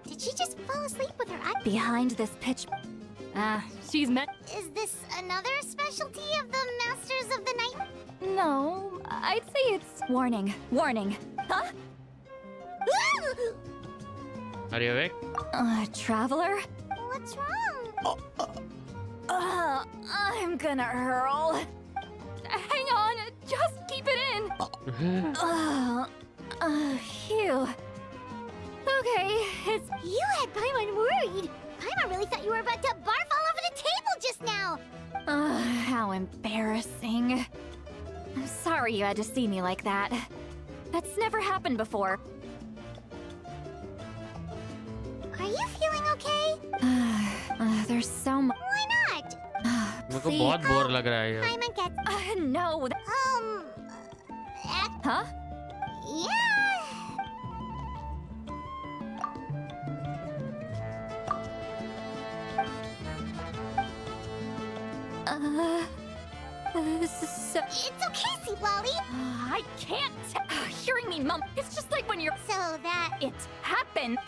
Speaker 3: Did she just fall asleep with her eye?
Speaker 15: Behind this pitch. She's met.
Speaker 3: Is this another specialty of the Masters of the Night?
Speaker 15: No, I'd say it's warning. Warning. Huh?
Speaker 2: Are you awake?
Speaker 15: Traveler?
Speaker 3: What's wrong?
Speaker 15: I'm gonna hurl. Hang on, just keep it in. Phew. Okay, it's...
Speaker 3: You had Paimon worried. Paimon really thought you were about to barf all over the table just now.
Speaker 15: How embarrassing. I'm sorry you had to see me like that. That's never happened before.
Speaker 3: Are you feeling okay?
Speaker 15: There's so much...
Speaker 3: Why not?
Speaker 2: मेरे को बहुत bore लग रहा है यार.
Speaker 3: Paimon gets...
Speaker 15: No. Huh?
Speaker 3: Yeah.
Speaker 15: So...
Speaker 3: It's okay, Seawally.
Speaker 15: I can't. Hearing me mum, it's just like when you're...
Speaker 3: So that...
Speaker 15: It happened.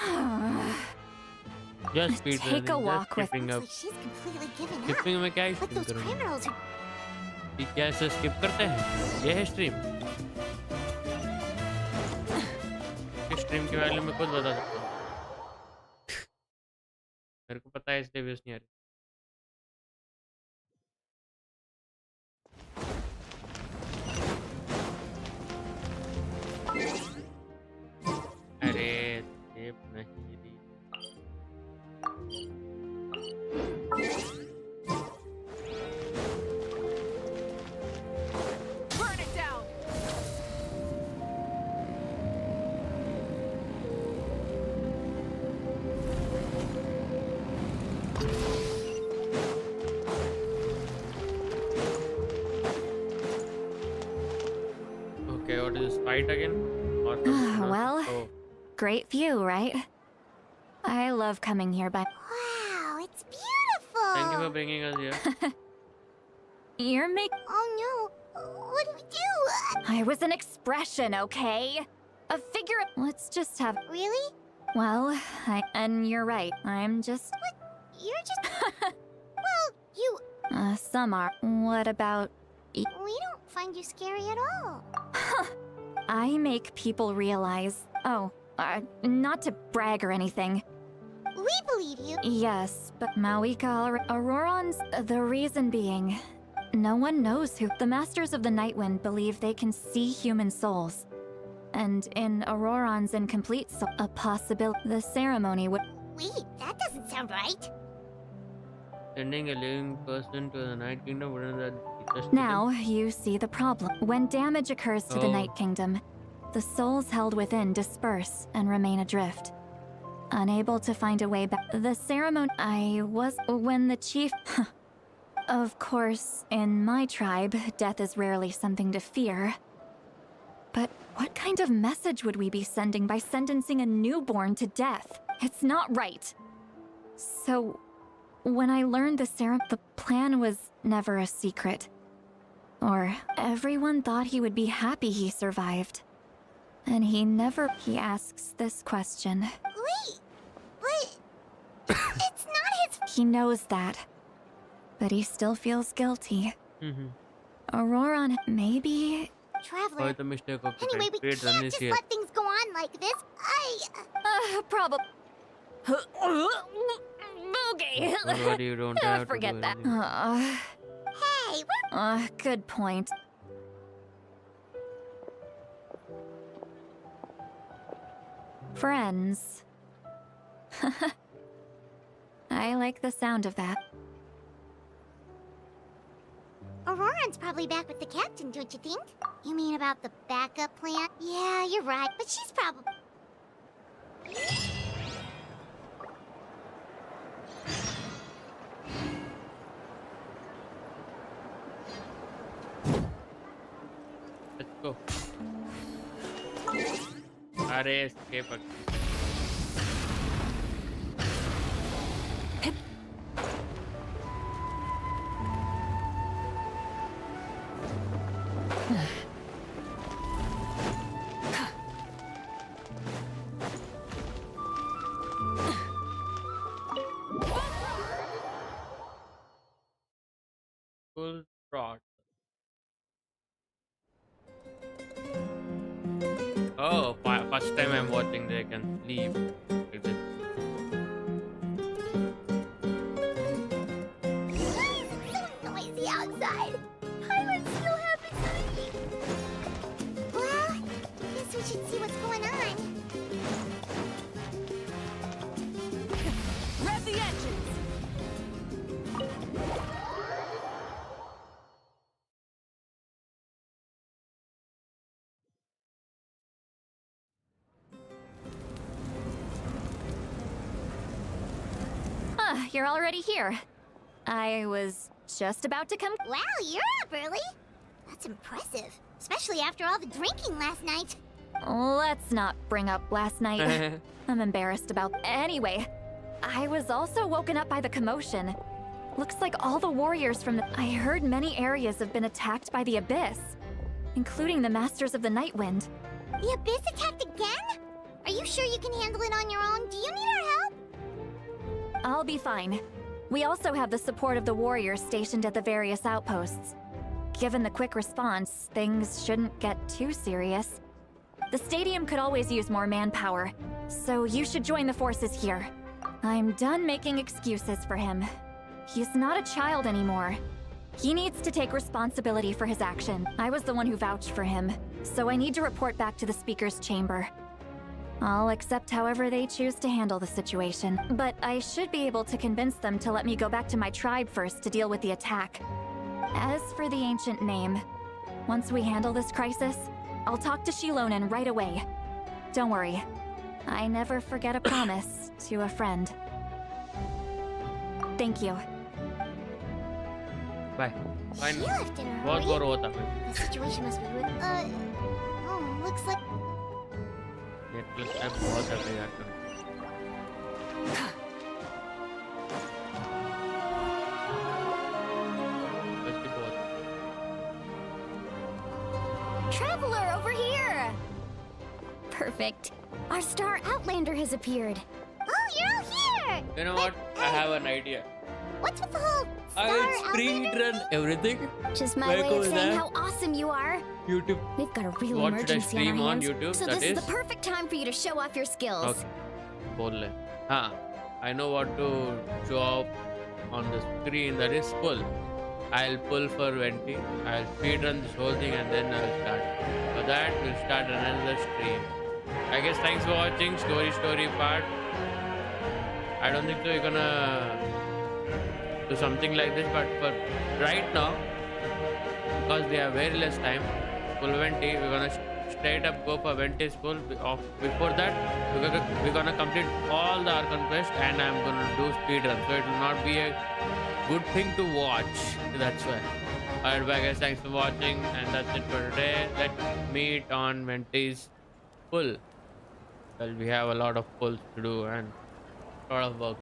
Speaker 2: Just speed
Speaker 15: Take a walk with...
Speaker 2: skipping up.
Speaker 3: Like she's completely given up.
Speaker 2: Skipping में क्या
Speaker 3: Like
Speaker 2: stream
Speaker 3: those
Speaker 2: करूँगा?
Speaker 3: criminals who...
Speaker 2: कि क्या ऐसे skip करते हैं? ये है स्ट्रीम. इस स्ट्रीम की वैल्यू मैं खुद बता सकता हूँ. मेरे को पता है इसलिए व्यूज नहीं आ रही. अरे सेव नहीं दी.
Speaker 8: Burn it down.
Speaker 2: Okay, what is this fight again?
Speaker 15: Well, great view, right? I love coming here, but...
Speaker 3: Wow, it's beautiful.
Speaker 2: Thank you for bringing us here.
Speaker 15: You're
Speaker 3: Oh no, what do we do?
Speaker 15: I was an expression, okay? A figure... Let's just have...
Speaker 3: Really?
Speaker 15: Well, and you're right. I'm just...
Speaker 3: What? You're just... Well, you...
Speaker 15: Some are. What about...
Speaker 3: We don't find you scary at all.
Speaker 15: I make people realize... Oh, not to brag or anything.
Speaker 3: We believe you.
Speaker 15: Yes, but Mawika Aurorons... The reason being... No one knows who... The Masters of the Nightwind believe they can see human souls. And in Auroron's incomplete soul, a possibility... The ceremony would...
Speaker 3: Wait, that doesn't sound right.
Speaker 2: Sending a living person to the Night Kingdom wouldn't that be just...
Speaker 15: Now, you see the problem. When damage occurs to the
Speaker 2: Oh.
Speaker 15: Night Kingdom, the souls held within disperse and remain adrift. Unable to find a way back. The ceremony... When the chief... Of course, in my tribe, death is rarely something to fear. But what kind of message would we be sending by sentencing a newborn to death? It's not right. So, when I learned the plan was never a secret. Or everyone thought he would be happy he survived. And he asks this question.
Speaker 3: Wait, but... It's not his...
Speaker 15: He knows that. but he still feels guilty.
Speaker 2: Mhm.
Speaker 15: Auroran, maybe...
Speaker 3: Traveler.
Speaker 2: Anyway,
Speaker 3: We can't just let things go on like this.
Speaker 15: Probably. Okay.
Speaker 2: Don't worry, you don't have to
Speaker 15: Forget
Speaker 2: do
Speaker 15: that.
Speaker 2: anything.
Speaker 3: Hey,
Speaker 15: Good point. Friends. I like the sound of that.
Speaker 3: Auroran's probably back with the captain, don't you think? You mean about the backup plan? Yeah, you're right, but she's probably...
Speaker 2: Let's go. Array escape. Full trot. Oh, first time I'm watching, they can sleep like this.
Speaker 3: So noisy outside. I would still have to sleep. Well, guess we should see what's going on.
Speaker 18: Rev the engines!
Speaker 15: You're already here. I was just about to come.
Speaker 3: Wow, you're up early. That's impressive, especially after all the drinking last night.
Speaker 15: Let's not bring up last night. I'm embarrassed about... Anyway, I was also woken up by the commotion. Looks like all the warriors from the... I heard many areas have been attacked by the Abyss, including the Masters of the Nightwind.
Speaker 3: The Abyss attacked again? Are you sure you can handle it on your own? Do you need our help?
Speaker 15: I'll be fine. We also have the support of the warriors stationed at the various outposts. Given the quick response, things shouldn't get too serious. The stadium could always use more manpower, so you should join the forces here. I'm done making excuses for him. He's not a child anymore. He needs to take responsibility for his action. I was the one who vouched for him, so I need to report back to the Speaker's Chamber. I'll accept however they choose to handle the situation, but I should be able to convince them to let me go back to my tribe first to deal with the attack. As for the ancient name, once we handle this crisis, I'll talk to Shilonen right away. Don't worry, I never forget a promise to a friend. Thank you.
Speaker 2: Bye. Fine.
Speaker 3: She left in a
Speaker 2: बहुत
Speaker 3: hurry.
Speaker 2: Bore होता है.
Speaker 3: The situation must be rude. Looks like...
Speaker 2: Netflix app बहुत है यार. बच्चे बहुत.
Speaker 15: Traveler, over here! Perfect. Our star Outlander has appeared.
Speaker 3: Oh, you're all here!
Speaker 2: You know what? I have an idea.
Speaker 3: What's with the whole
Speaker 2: I'll speedrun everything.
Speaker 15: Just my
Speaker 2: Where
Speaker 15: way
Speaker 2: goes
Speaker 15: of saying
Speaker 2: that?
Speaker 15: how awesome you are.
Speaker 2: YouTube.
Speaker 15: We've got a real
Speaker 2: What should I
Speaker 15: emergency on
Speaker 2: stream
Speaker 15: our
Speaker 2: on
Speaker 15: hands,
Speaker 2: YouTube?
Speaker 15: so
Speaker 2: That
Speaker 15: this is
Speaker 2: is?
Speaker 15: the perfect time for you to show off your skills.
Speaker 2: Okay. बोल ले. हाँ. I know what to show up on the screen. That is pull. I'll pull for Venti. I'll speedrun this whole thing and then I'll start. For that, we'll start another stream. I guess thanks for watching story part. I don't think so you're gonna do something like this, but for right now, because we have very less time, full Venti, we're gonna straight up go for Venti's full. Before that, we're gonna complete all the ARCON quests and I'm gonna do speedrun, so it will not be a good thing to watch. That's why. Alright, bye guys, thanks for watching, and that's it for today. Let's meet on Venti's pull. Well, we have a lot of pulls to do and a lot of work.